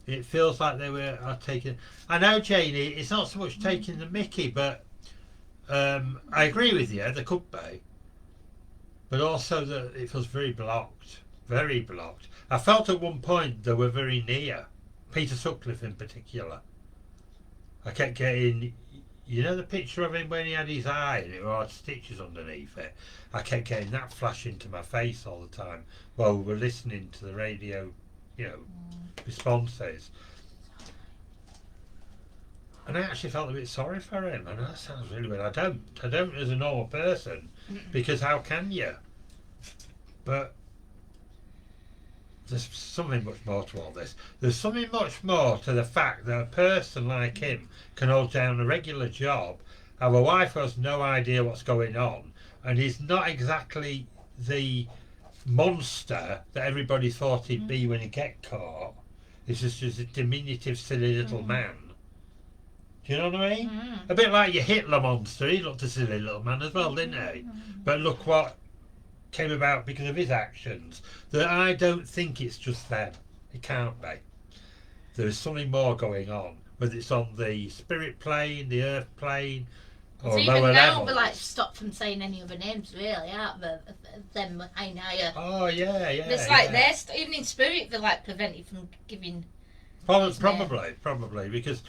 Speaker 1: It feels like they are taking... I know, Janie, it's not so much taking the mickey, but I agree with you, there could be. But also that it feels very blocked. Very blocked. I felt at one point they were very near. Peter Sutcliffe in particular. I kept getting... You know the picture of him when he had his eye and it had stitches underneath it? I kept getting that flash into my face all the time while we were listening to the radio, you know, responses. And I actually felt a bit sorry for him. And that sounds really weird. I don't as a normal person, because how can you? But there's something much more to all this. There's something much more to the fact that a person like him can hold down a regular job, have a wife who has no idea what's going on, and he's not exactly the monster that everybody thought he'd be when he get caught. He's just a diminutive, silly little man. Do you know what I mean? A bit like your Hitler monster. He looked a silly little man as well, didn't he? But look what came about because of his actions. That I don't think it's just them. It can't be. There is something more going on, whether it's on the spirit plane, the earth plane, or
Speaker 2: even
Speaker 1: lower
Speaker 2: now,
Speaker 1: levels.
Speaker 2: we're like stopped from saying any other names, really, aren't we? Them higher.
Speaker 1: Oh yeah.
Speaker 2: It's like they're even in spirit, they're like prevented from giving.
Speaker 1: Probably because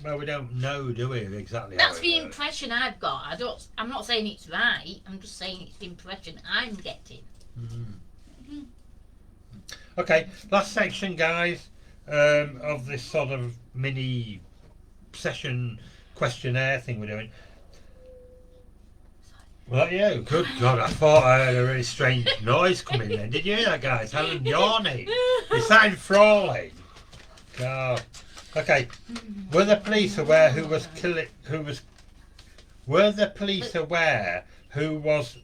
Speaker 1: we don't know, do we, exactly?
Speaker 2: That's
Speaker 1: how
Speaker 2: the
Speaker 1: it works.
Speaker 2: impression I've got. I'm not saying it's right. I'm just saying it's the impression I'm getting.
Speaker 1: Okay, last section, guys, of this sort of mini session questionnaire thing we're doing. Well, yeah, good God, I thought I heard a really strange noise coming then. Did you hear that, guys? Helen yawning. It sounded Frawley. God. Okay, were the police aware who was killing? Were the police aware who was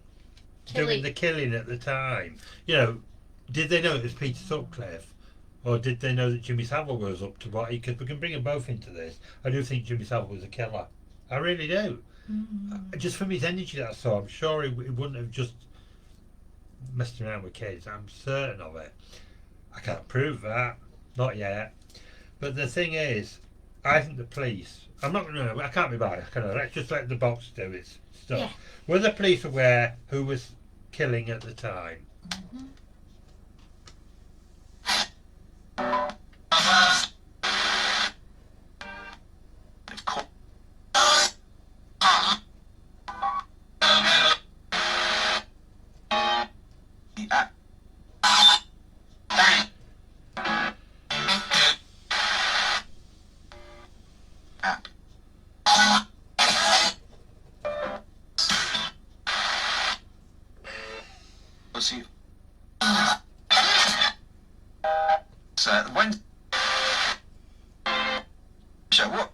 Speaker 1: doing the killing at the time? You know, did they know it was Peter Sutcliffe, or did they know that Jimmy Savile was up to what? Because we can bring them both into this. I do think Jimmy Savile was a killer. I really do. Just from his energy, that's all. I'm sure he wouldn't have just messed around with kids. I'm certain of it. I can't prove that, not yet. But the thing is, I think the police. I'm not. No, I can't be biased. Can I? Let's just let the box do its stuff.
Speaker 2: Yeah.
Speaker 1: Were the police aware who was killing at the time?
Speaker 3: When so what?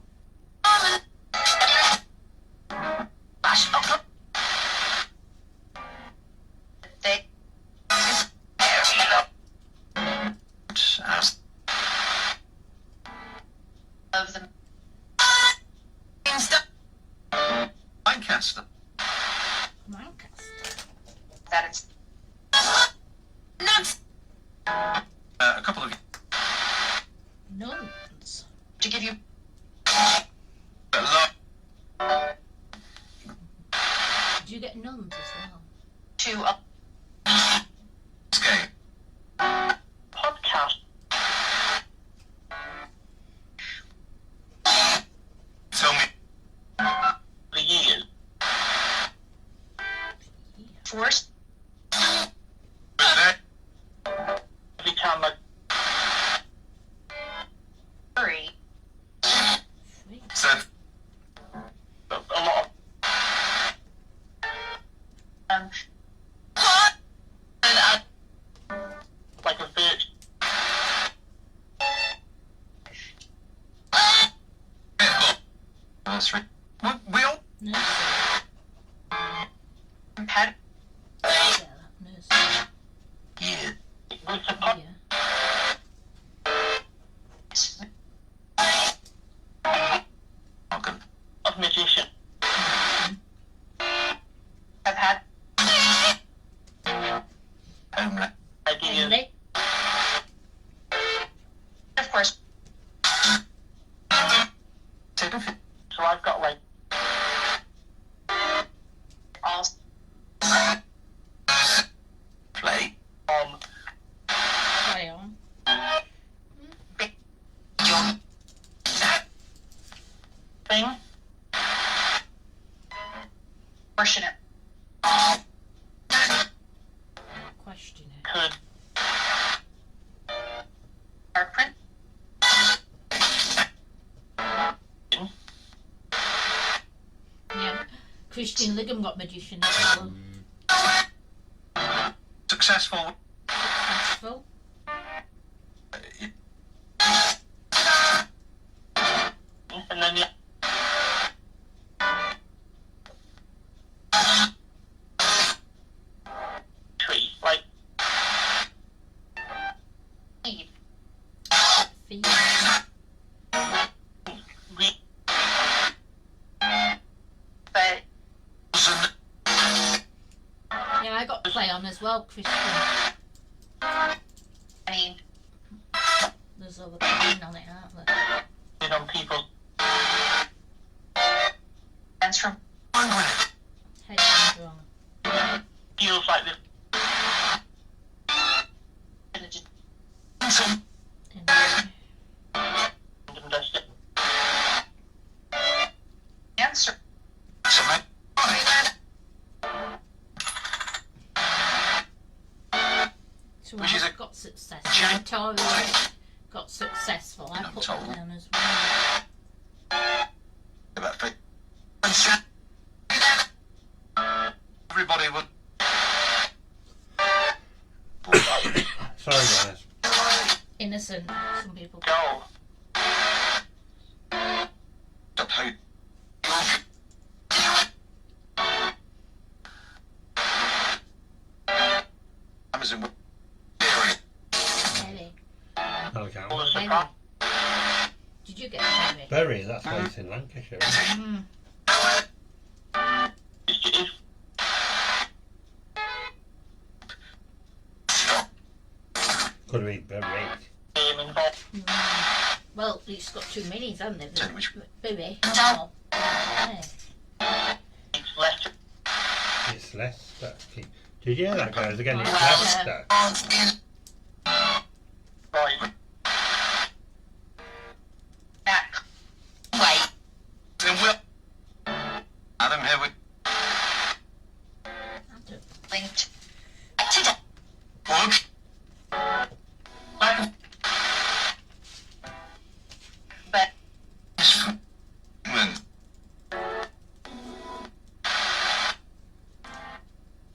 Speaker 3: Of the Lancaster. That it's nuts. A couple of
Speaker 2: Nuns.
Speaker 3: to give you
Speaker 2: Did you get nuns as well?
Speaker 3: to escape podcast. Tell me the years. Force. Become a three. So a lot of like a bitch. That's right. We all
Speaker 2: Nursery.
Speaker 3: had
Speaker 2: Nursery.
Speaker 3: yeah. With the
Speaker 2: Yeah.
Speaker 3: of magician. I've had ideas.
Speaker 2: Henry.
Speaker 3: Of course. So I've got like all play
Speaker 2: Play on.
Speaker 3: thing. Question it.
Speaker 2: Question it.
Speaker 3: Could our print
Speaker 2: Yeah. Christian Liggum got magician as well.
Speaker 3: successful?
Speaker 2: Successful.
Speaker 3: And then yeah. Tree, like
Speaker 2: Feed.
Speaker 3: but
Speaker 2: Yeah, I got play on as well, Christian.
Speaker 3: I mean,
Speaker 2: There's other playing on it, aren't there?
Speaker 3: you know, people. Friends from Answer.
Speaker 2: So I got successful. Victoria got successful. I put that down as well.
Speaker 3: Everybody would.
Speaker 1: Sorry, guys.
Speaker 2: Innocent, some people.
Speaker 3: Go. Stop hope. Amazon.
Speaker 2: Berry.
Speaker 1: No, I can't.
Speaker 2: Berry. Did you get a berry?
Speaker 1: Bury, that's based in Lancashire.
Speaker 2: Mm.
Speaker 1: Could have been buried.
Speaker 2: Well, it's got two minis, hasn't it? Berry.
Speaker 3: No.
Speaker 2: Oh. Yeah.
Speaker 1: It's Leicester. Did you hear that, guys? Again, it's
Speaker 2: Yeah.
Speaker 1: Leicester.
Speaker 3: Wait. Then we'll. Adam here with linked. Look. But.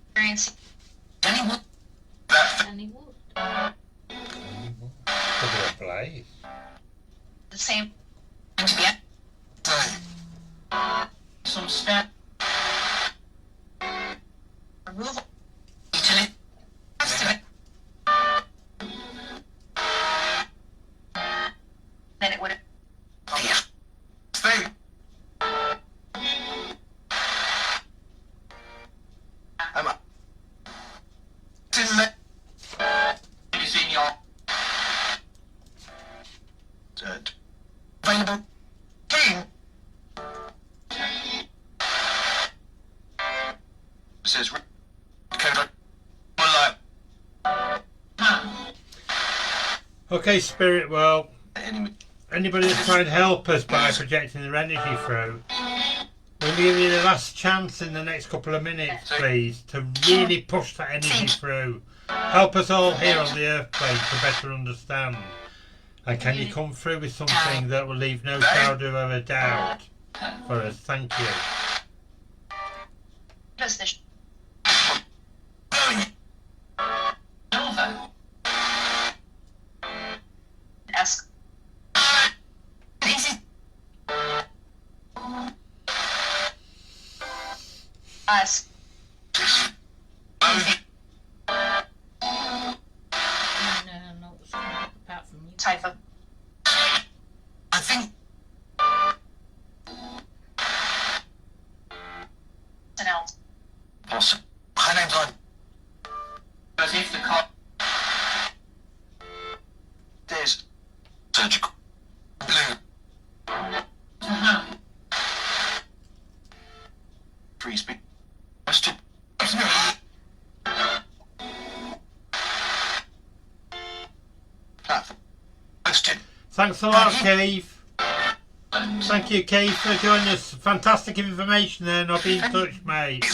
Speaker 3: Experience. Anyone.
Speaker 2: And he would.
Speaker 1: Could be a blaze.
Speaker 3: The same. Some step. Removal. Utility. Then it would have. Stay. I'm up. Didn't let. You seen your. Available. Game. Says code.
Speaker 1: Okay, Spirit, well, anybody that's trying to help us by projecting their energy through, we'll give you the last chance in the next couple of minutes, please, to really push that energy through. Help us all here on the Earth plane to better understand. And can you come through with something that will leave no shadow of a doubt for us? Thank you.
Speaker 3: Does this? Ask. Ask.
Speaker 2: No, it's not apart from you.
Speaker 3: Type of. I think. An else. Awesome. Her name's on. As if the car. There's surgical blue. Freeze me. Question. Platform. Question.
Speaker 1: Thanks a lot, Keith. Thank you, Keith, for joining us. Fantastic information there, and I'll be in touch, mate.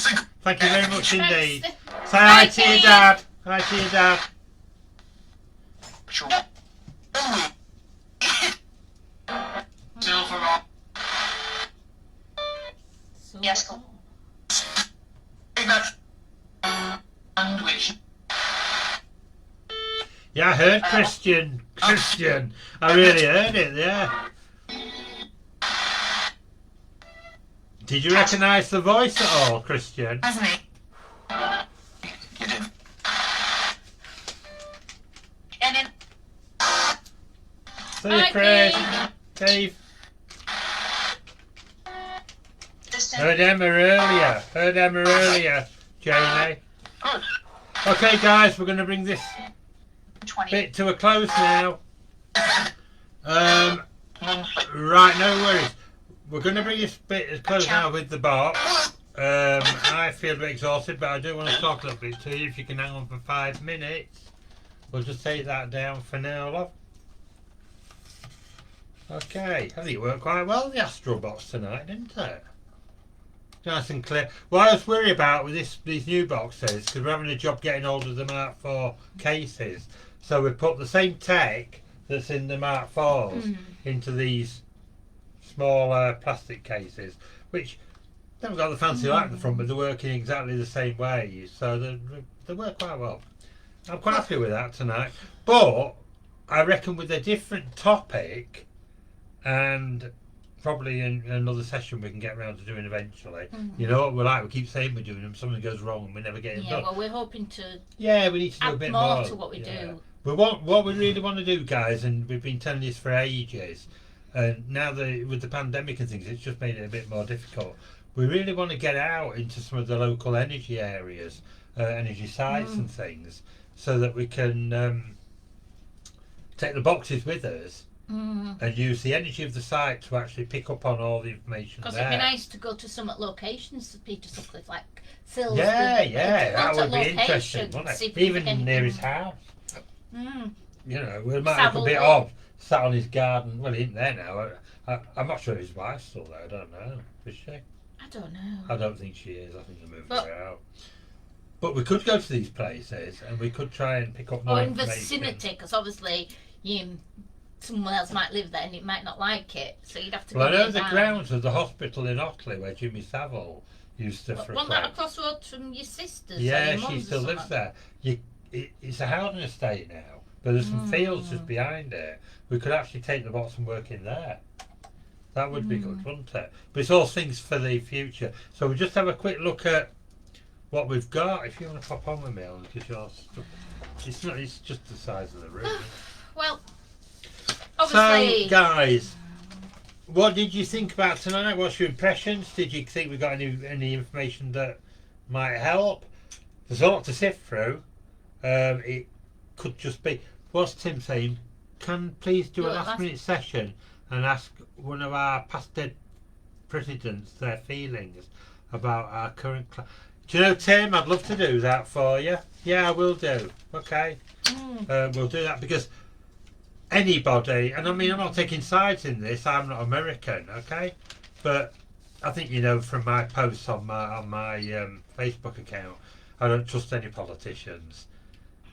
Speaker 1: Thank you very much indeed. Say hi to your dad. Hi to your dad.
Speaker 3: Sure. Silver on.
Speaker 2: So
Speaker 3: Yes. And which?
Speaker 1: Yeah, I heard Christian. Christian. I really heard it, yeah. Did you recognise the voice at all, Christian?
Speaker 3: Hasn't he? You did. And in.
Speaker 1: See you,
Speaker 2: Hi,
Speaker 1: Chris.
Speaker 2: Keith.
Speaker 1: Keith.
Speaker 3: Distant.
Speaker 1: Heard Emma earlier. Jamie.
Speaker 3: Good.
Speaker 1: Okay, guys, we're going to bring this
Speaker 3: 20.
Speaker 1: bit to a close now.
Speaker 3: Monthly.
Speaker 1: Right, no worries. We're going to bring this bit as close now with the box. I feel a bit exhausted, but I do want to talk a little bit to you. If you can hang on for 5 minutes, we'll just take that down for now, love. Okay, I think it worked quite well, the Astral box tonight, didn't it? Nice and clear. What I was worried about with these new boxes, because we're having a job getting hold of the Mark IV cases, so we put the same tech that's in the Mark IVs into these smaller plastic cases, which haven't got the fancy light at the front, but they're working exactly the same way, so they work quite well. I'm quite happy with that tonight, but I reckon with a different topic, and probably in another session we can get around to doing eventually. You know what we're like, we keep saying we're doing them, something goes wrong and we never get it done.
Speaker 2: Yeah, well, we're hoping to
Speaker 1: we need to do a
Speaker 2: add
Speaker 1: bit
Speaker 2: more
Speaker 1: more
Speaker 2: to what we do.
Speaker 1: But what we really want to do, guys, and we've been telling this for ages, and now with the pandemic and things, it's just made it a bit more difficult. We really want to get out into some of the local energy areas, energy sites and things, so that we can take the boxes with us and use the energy of the site to actually pick up on all the information there.
Speaker 2: Because it'd be nice to go to some locations for Peter Sutcliffe, like Sills.
Speaker 1: That would be interesting, wouldn't it? Even near his house. You know, we might have a bit odd, sat on his garden. Well, he isn't there now. I'm not sure his wife's still there. I don't know. Is she?
Speaker 2: I don't know.
Speaker 1: I don't think she is. I think they moved her out. But we could go to these places and we could try and pick up more information.
Speaker 2: Or in vicinity, because obviously someone else might live there and it might not like it, so you'd have to go.
Speaker 1: Well, I know the grounds of the hospital in Otley where Jimmy Savile used to frequent.
Speaker 2: Wasn't that across the road from your sister's?
Speaker 1: Yeah, she still lives there. It's a housing estate now, but there's some fields just behind it. We could actually take the box and work in there. That would be good, wouldn't it? But it's all things for the future. So we'll just have a quick look at what we've got. If you want to pop on with me, because you're stuff. It's just the size of the room.
Speaker 2: Well, obviously.
Speaker 1: So, guys, what did you think about tonight? What's your impressions? Did you think we got any information that might help? There's a lot to sift through. It could just be. What's Tim saying? Can please do a last-minute session and ask one of our past dead presidents their feelings about our current class? Do you know, Tim, I'd love to do that for you. Yeah, I will do. Okay. We'll do that because anybody, and I mean, I'm not taking sides in this, I'm not American, okay? But I think you know from my posts on my Facebook account, I don't trust any politicians.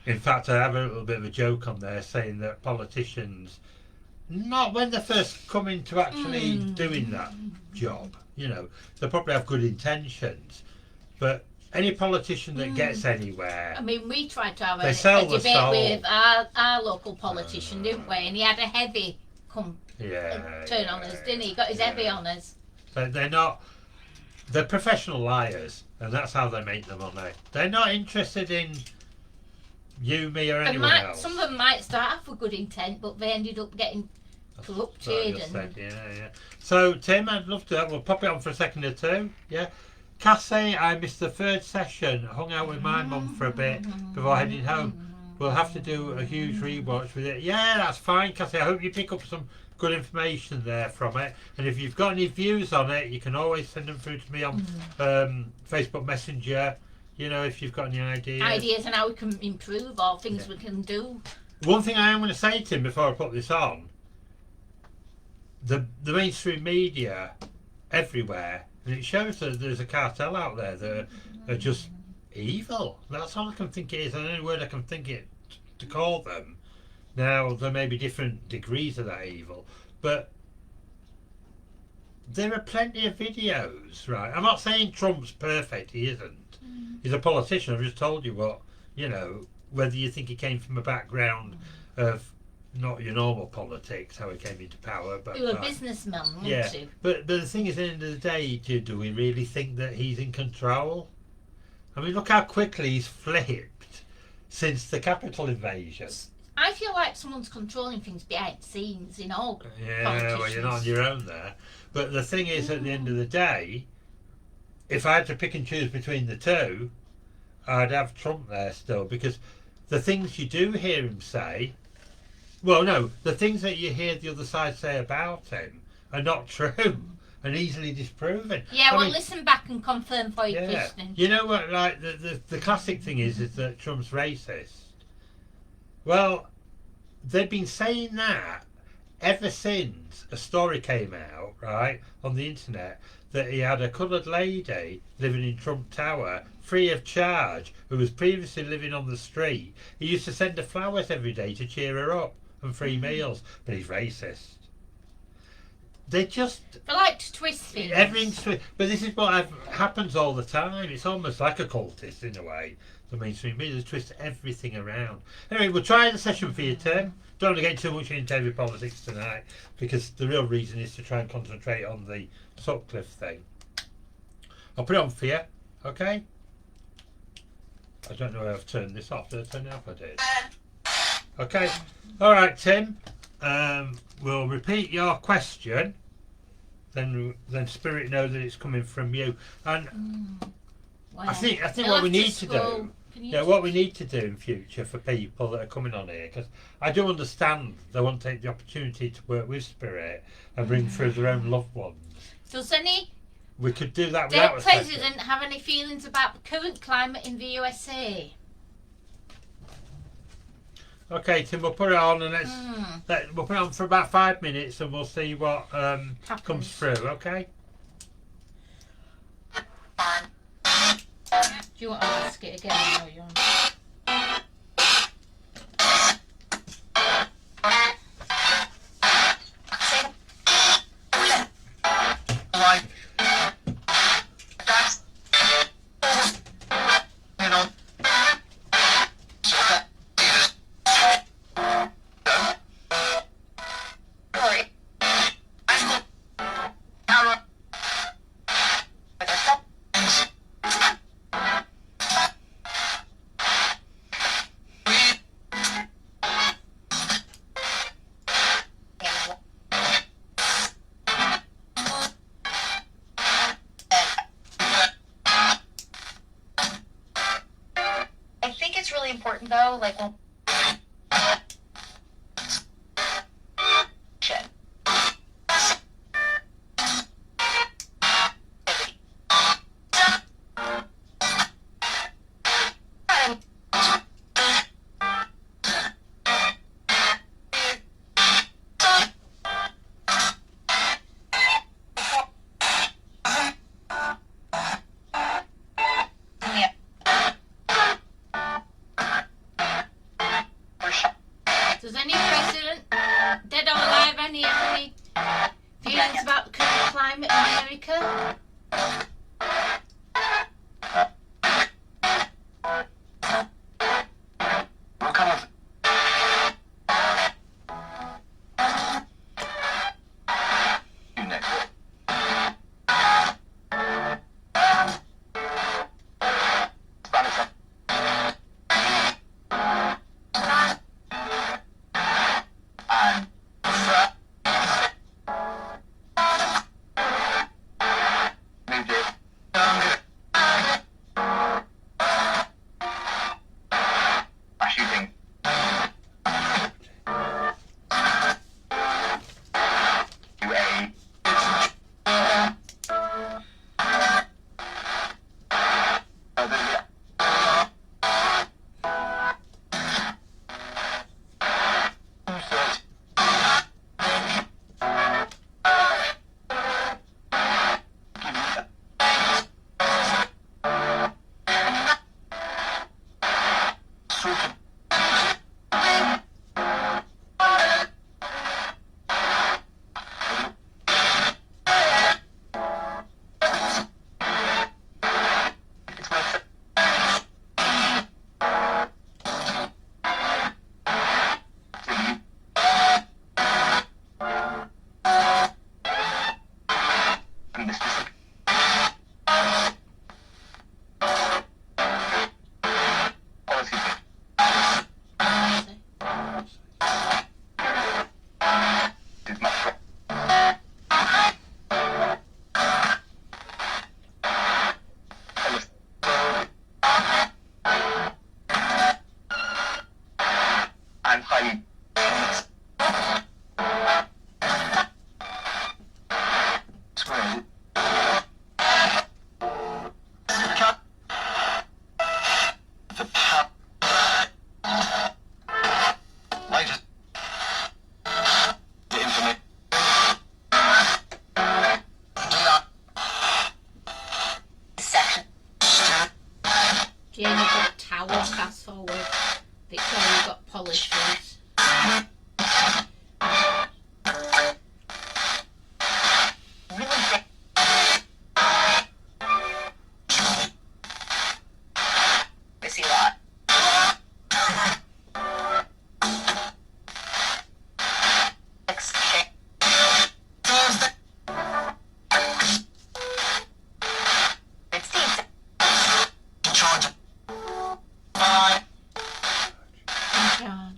Speaker 1: In fact, I have a little bit of a joke on there saying that politicians, not when they're first coming to actually doing that job, you know, they probably have good intentions, but any politician that gets anywhere.
Speaker 2: I mean, we tried to have a debate with our local politician, didn't we? And he had a heavy turn on us, didn't he? He got his heavy on us.
Speaker 1: But they're professional liars, and that's how they make the money. They're not interested in you, me, or anyone else.
Speaker 2: Some of them might start off with good intent, but they ended up getting corrupted.
Speaker 1: So, Tim, I'd love to. We'll pop it on for a second or two. Yeah. Cassie, I missed the third session. Hung out with my mum for a bit before heading home. We'll have to do a huge rewatch with it. Yeah, that's fine, Cassie. I hope you pick up some good information there from it. And if you've got any views on it, you can always send them through to me on Facebook Messenger. You know, if you've got any ideas.
Speaker 2: Ideas and how we can improve or things we can do.
Speaker 1: One thing I am going to say, Tim, before I put this on, the mainstream media everywhere, and it shows that there's a cartel out there that are just evil. That's all I can think it is, and the only word I can think it to call them. Now, there may be different degrees of that evil, but there are plenty of videos, right? I'm not saying Trump's perfect, he isn't. He's a politician. I've just told you what, you know, whether you think he came from a background of not your normal politics, how he came into power. But
Speaker 2: he was a businessman, wasn't he?
Speaker 1: But the thing is, at the end of the day, do we really think that he's in control? I mean, look how quickly he's flipped since the Capitol invasion.
Speaker 2: I feel like someone's controlling things behind the scenes in all politicians.
Speaker 1: Well, you're not on your own there. But the thing is, at the end of the day, if I had to pick and choose between the two, I'd have Trump there still, because the things you do hear him say, well, no, the things that you hear the other side say about him are not true and easily disproven.
Speaker 2: Yeah, I mean, listen back and confirm for you, Kristen.
Speaker 1: You know what, like, the classic thing is that Trump's racist. Well, they've been saying that ever since a story came out, right, on the internet, that he had a coloured lady living in Trump Tower free of charge who was previously living on the street. He used to send her flowers every day to cheer her up and free meals, but he's racist. They just
Speaker 2: They like to twist things.
Speaker 1: everything's but this is what happens all the time. It's almost like a cultist in a way. The mainstream media twist everything around. Anyway, we'll try the session for you, Tim. Don't want to get too much into heavy politics tonight, because the real reason is to try and concentrate on the Sutcliffe thing. I'll put it on for you, okay? I don't know how I've turned this off. Did I turn it off? I did. Okay. All right, Tim. We'll repeat your question. Then Spirit know that it's coming from you. And
Speaker 2: Well,
Speaker 1: I think
Speaker 2: they'll
Speaker 1: what we
Speaker 2: have
Speaker 1: need to
Speaker 2: scroll.
Speaker 1: do.
Speaker 2: Can you
Speaker 1: Yeah, what we need to do in future for people that are coming on here, because I do understand they want to take the opportunity to work with Spirit and bring through their own loved ones.
Speaker 2: Does any
Speaker 1: We could do that
Speaker 2: dead
Speaker 1: without a session.
Speaker 2: president have any feelings about the current climate in the USA?
Speaker 1: Okay, Tim, we'll put it on and we'll put it on for about 5 minutes and we'll see what comes through. Okay.
Speaker 2: Do you want to ask it again? No, you're on.
Speaker 3: I think it's really important though, like when
Speaker 2: Does any president, dead or alive, have any feelings about the current climate in America?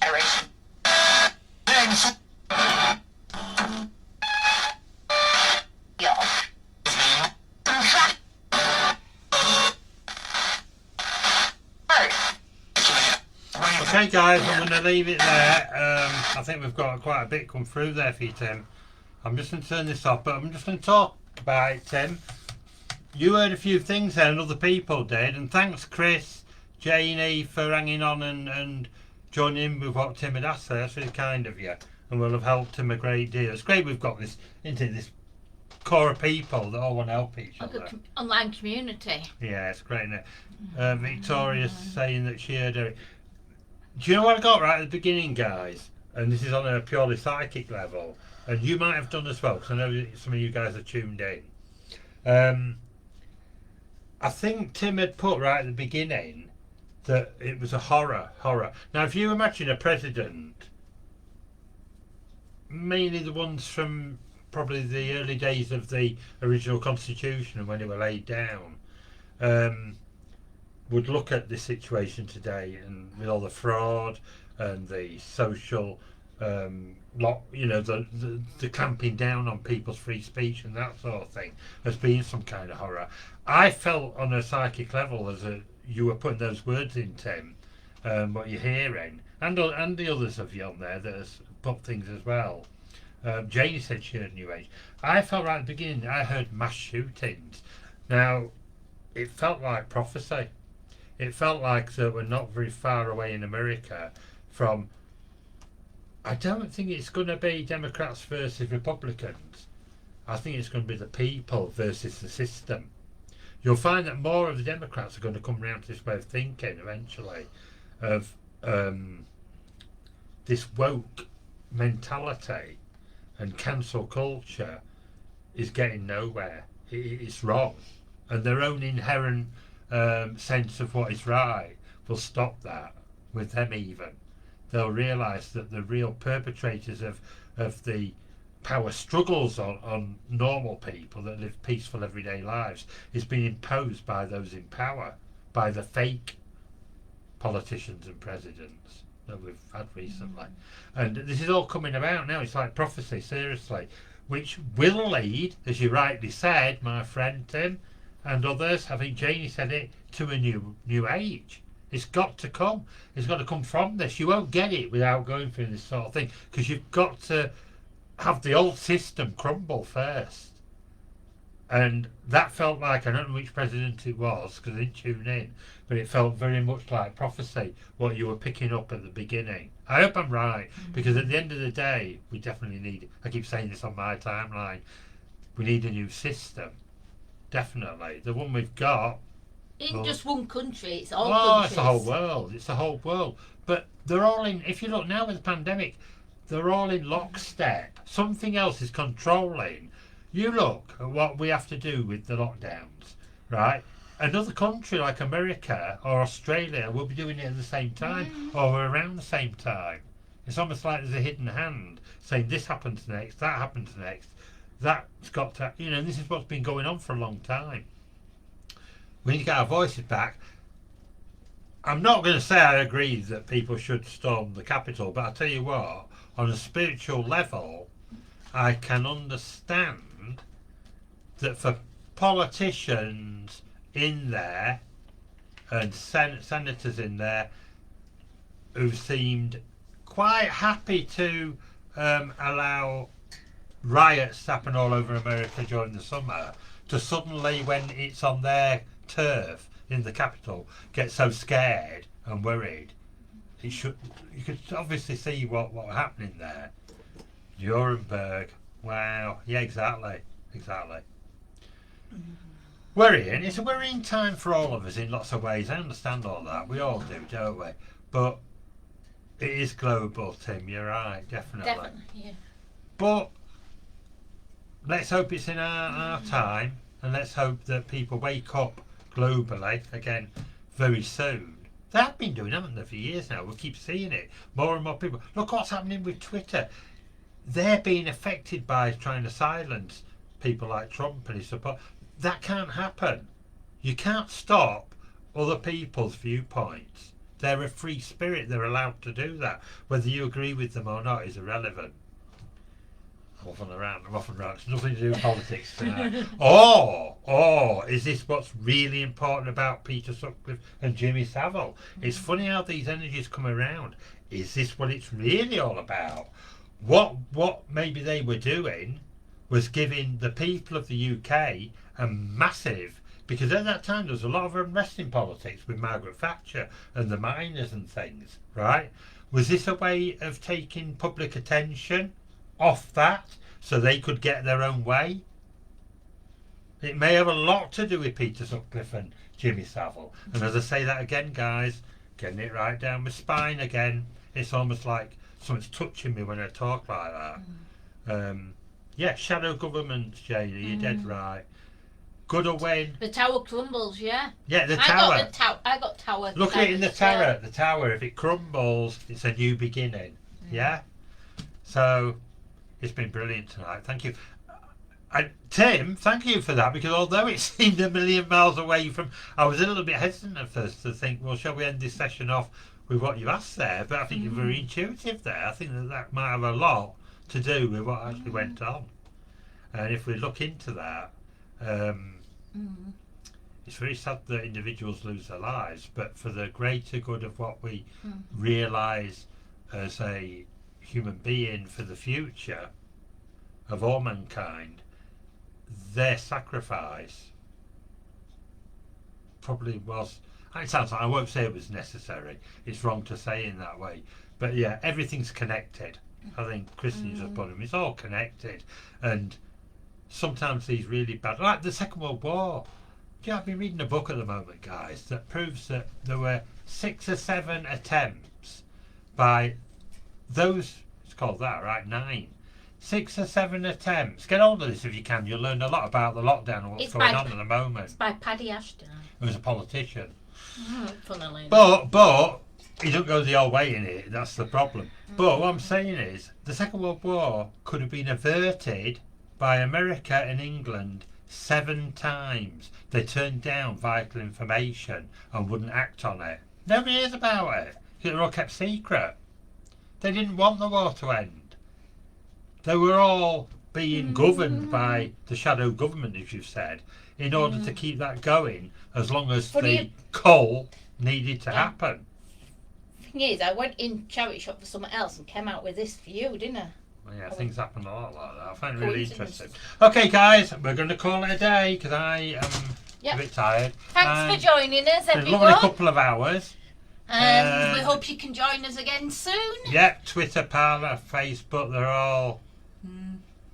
Speaker 3: Generation. Thanks.
Speaker 1: Okay guys, I'm going to leave it there. I think we've got quite a bit come through there for you, Tim. I'm just going to turn this off, but I'm just going to talk about it, Tim. You heard a few things there and other people did, and thanks Chris, Janie for hanging on and joining in with what Tim had asked there. That's really kind of you, and will have helped him a great deal. It's great we've got this core of people that all want to help each other.
Speaker 2: Like an online community.
Speaker 1: Yeah, it's great, isn't it? Victoria's saying that she heard it. Do you know what I got right at the beginning, guys? And this is on a purely psychic level, and you might have done as well, because I know that some of you guys are tuned in. I think Tim had put right at the beginning that it was a horror. Now, if you imagine a president, mainly the ones from probably the early days of the original constitution and when it were laid down, would look at this situation today, and with all the fraud and the social the clamping down on people's free speech and that sort of thing as being some kind of horror. I felt on a psychic level as you were putting those words in, Tim, what you're hearing, and the others of you on there that has put things as well. Janie said she heard New Age. I felt right at the beginning I heard mass shootings. Now, it felt like prophecy. It felt like that we're not very far away in America from. I don't think it's going to be Democrats versus Republicans. I think it's going to be the people versus the system. You'll find that more of the Democrats are going to come around to this way of thinking eventually, of this woke mentality and cancel culture is getting nowhere. It's wrong, and their own inherent sense of what is right will stop that with them. Even they'll realise that the real perpetrators of the power struggles on normal people that live peaceful everyday lives is being imposed by those in power, by the fake politicians and presidents that we've had recently. And this is all coming about now. It's like prophecy, seriously, which will lead, as you rightly said, my friend Tim and others, I think Janie said it, to a new age. It's got to come. It's got to come from this. You won't get it without going through this sort of thing, because you've got to have the old system crumble first. And that felt like, I don't know which president it was because I didn't tune in, but it felt very much like prophecy, what you were picking up at the beginning. I hope I'm right, because at the end of the day, we definitely need, I keep saying this on my timeline, we need a new system. Definitely. The one we've got,
Speaker 2: just one country, it's all countries.
Speaker 1: It's the whole world. It's the whole world. But they're all in, if you look now with the pandemic, they're all in lockstep. Something else is controlling. You look at what we have to do with the lockdowns, right? Another country like America or Australia will be doing it at the same time or around the same time. It's almost like there's a hidden hand saying this happens next, that happens next. That's got to, and this is what's been going on for a long time. We need to get our voices back. I'm not going to say I agree that people should storm the Capitol, but I'll tell you what, on a spiritual level, I can understand that for politicians in there and senators in there who seemed quite happy to allow riots to happen all over America during the summer, to suddenly, when it's on their turf in the Capitol, get so scared and worried. You could obviously see what happening there. Nuremberg, wow, yeah, exactly. Worrying. It's a worrying time for all of us in lots of ways. I understand all that. We all do, don't we? But it is global, Tim. You're right, definitely.
Speaker 2: Definitely, yeah.
Speaker 1: But let's hope it's in our time, and let's hope that people wake up globally again very soon. They have been doing, haven't they, for years now? We keep seeing it. More and more people. Look what's happening with Twitter. They're being affected by trying to silence people like Trump and his support. That can't happen. You can't stop other people's viewpoints. they're a free spirit. They're allowed to do that. Whether you agree with them or not is irrelevant. I'm off on around. It's nothing to do with politics tonight. Or is this what's really important about Peter Sutcliffe and Jimmy Savile? It's funny how these energies come around. Is this what it's really all about? What maybe they were doing was giving the people of the UK a massive, because at that time there was a lot of unrest in politics with Margaret Thatcher and the miners and things, right? Was this a way of taking public attention off that so they could get their own way? It may have a lot to do with Peter Sutcliffe and Jimmy Savile. And as I say that again, guys, getting it right down my spine again, it's almost like something's touching me when I talk like that. Yeah, shadow governments, Janie, you're dead right. Good or win.
Speaker 2: The tower crumbles, yeah.
Speaker 1: Yeah, the tower.
Speaker 2: I got tower.
Speaker 1: Look at it in the tower. The tower, if it crumbles, it's a new beginning. Yeah? So, it's been brilliant tonight. Thank you. Tim, thank you for that, because although it seemed a million miles away from... I was a little bit hesitant at first to think, well, shall we end this session off with what you asked there? But I think you're very intuitive there. I think that might have a lot to do with what actually went on. And if we look into that, it's very sad that individuals lose their lives, but for the greater good of what we realise as a human being for the future of all mankind, their sacrifice probably was... It sounds like, I won't say it was necessary, it's wrong to say in that way, but yeah, everything's connected. I think Christians have put them, it's all connected. And sometimes these really bad, like the Second World War. Do you know, I've been reading a book at the moment, guys, that proves that there were 6 or 7 attempts by those, it's called that, right? 9. 6 or 7 attempts. Get hold of this if you can. You'll learn a lot about the lockdown and what's going on at the moment.
Speaker 2: It's by Paddy Ashton.
Speaker 1: He was a politician.
Speaker 2: Funnily.
Speaker 1: But he don't go the old way in it. That's the problem. But what I'm saying is, the Second World War could have been averted by America and England 7 times. They turned down vital information and wouldn't act on it. Nobody hears about it. They were all kept secret. They didn't want the war to end. They were all being governed by the shadow government, as you've said, in order to keep that going as long as the coal needed to happen.
Speaker 2: Thing is, I went in charity shop for something else and came out with this for you, didn't I?
Speaker 1: Well, yeah, things happen a lot like that. I find it really interesting. Okay, guys, we're going to call it a day because I am a bit tired.
Speaker 2: Thanks for joining us, everyone.
Speaker 1: It's been a lovely couple of hours.
Speaker 2: And we hope you can join us again soon.
Speaker 1: Yeah, Twitter, Parler, Facebook, they're all...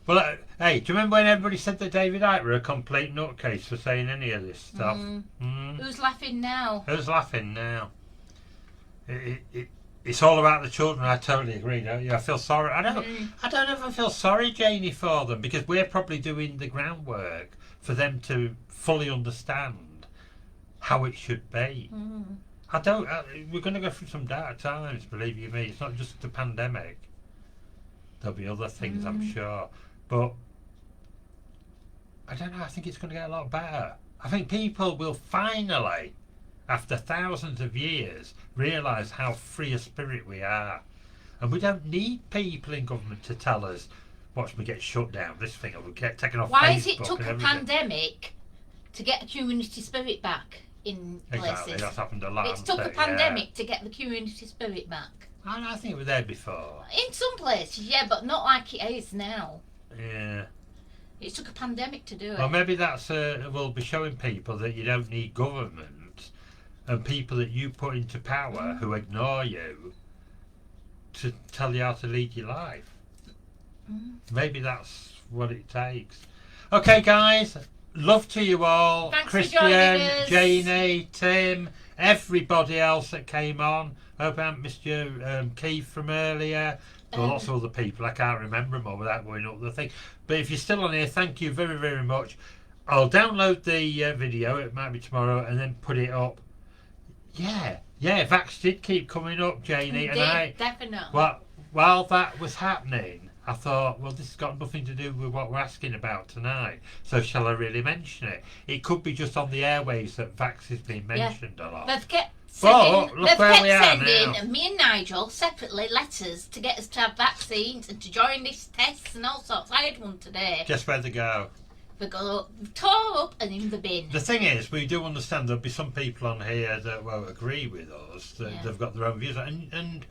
Speaker 1: Well, hey, do you remember when everybody said that David Icke were a complete nutcase for saying any of this stuff?
Speaker 2: Who's laughing now?
Speaker 1: Who's laughing now? It's all about the children. I totally agree, don't you? I feel sorry. I don't know if I feel sorry, Janie, for them, because we're probably doing the groundwork for them to fully understand how it should be. We're going to go through some dark times, believe you me. It's not just the pandemic. There'll be other things, I'm sure. But I don't know, I think it's going to get a lot better. I think people will finally, after thousands of years, realise how free a spirit we are. And we don't need people in government to tell us, watch me get shut down, this thing, or we get taken off Facebook.
Speaker 2: Why has it took a pandemic to get a community spirit back in places?
Speaker 1: Exactly, that's happened a lot.
Speaker 2: It's took a pandemic to get the community spirit back.
Speaker 1: I think it was there before.
Speaker 2: In some places, yeah, but not like it is now.
Speaker 1: Yeah.
Speaker 2: It took a pandemic to do it.
Speaker 1: Well, maybe that's will be showing people that you don't need government and people that you put into power who ignore you to tell you how to lead your life. Maybe that's what it takes. Okay, guys, love to you all.
Speaker 2: Thanks
Speaker 1: Christian,
Speaker 2: for joining us.
Speaker 1: Janie, Tim, everybody else that came on. Hope I haven't missed you, Keith from earlier. Well, lots of other people. I can't remember them all without going up the thing. But if you're still on here, thank you very, very much. I'll download the video. It might be tomorrow, and then put it up. Yeah, Vax did keep coming up, Janie.
Speaker 2: Definitely.
Speaker 1: Well, while that was happening, I thought, well, this has got nothing to do with what we're asking about tonight. So shall I really mention it? It could be just on the airwaves that Vax has been mentioned a lot. But look
Speaker 2: they've
Speaker 1: where
Speaker 2: kept
Speaker 1: we are
Speaker 2: sending
Speaker 1: now.
Speaker 2: me and Nigel separately letters to get us to have vaccines and to join these tests and all sorts. I had one today.
Speaker 1: Just where they go.
Speaker 2: We go tore up and in the bin.
Speaker 1: The thing is, we do understand there'll be some people on here that won't agree with us, that
Speaker 2: Yeah.
Speaker 1: they've got their own views, and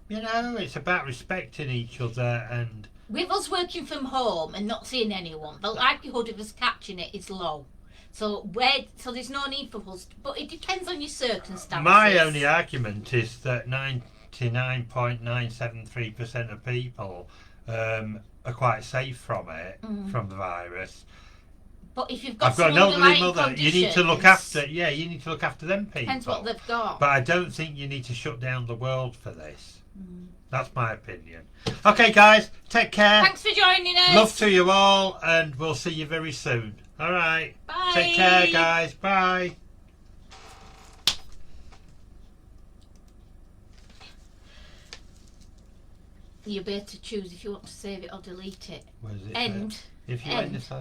Speaker 1: you know, it's about respecting each other. And
Speaker 2: With us working from home and not seeing anyone, the likelihood of us catching it is low. So there's no need for us. But it depends on your circumstances.
Speaker 1: my only argument is that 99.973% of people are quite safe from it, from the virus.
Speaker 2: But if you've got
Speaker 1: I've got
Speaker 2: some
Speaker 1: an elderly
Speaker 2: underlying
Speaker 1: mother. You need to look
Speaker 2: conditions,
Speaker 1: after. Yeah, you need to look after them people.
Speaker 2: depends what they've got.
Speaker 1: But I don't think you need to shut down the world for this. That's my opinion. Okay, guys, take care.
Speaker 2: Thanks for joining us.
Speaker 1: Love to you all, and we'll see you very soon. All right.
Speaker 2: Bye.
Speaker 1: Take care, guys. Bye.
Speaker 2: You'll be able to choose if you want to save it or delete it.
Speaker 1: Where's it?
Speaker 2: End.
Speaker 1: If you
Speaker 2: End.
Speaker 1: end this,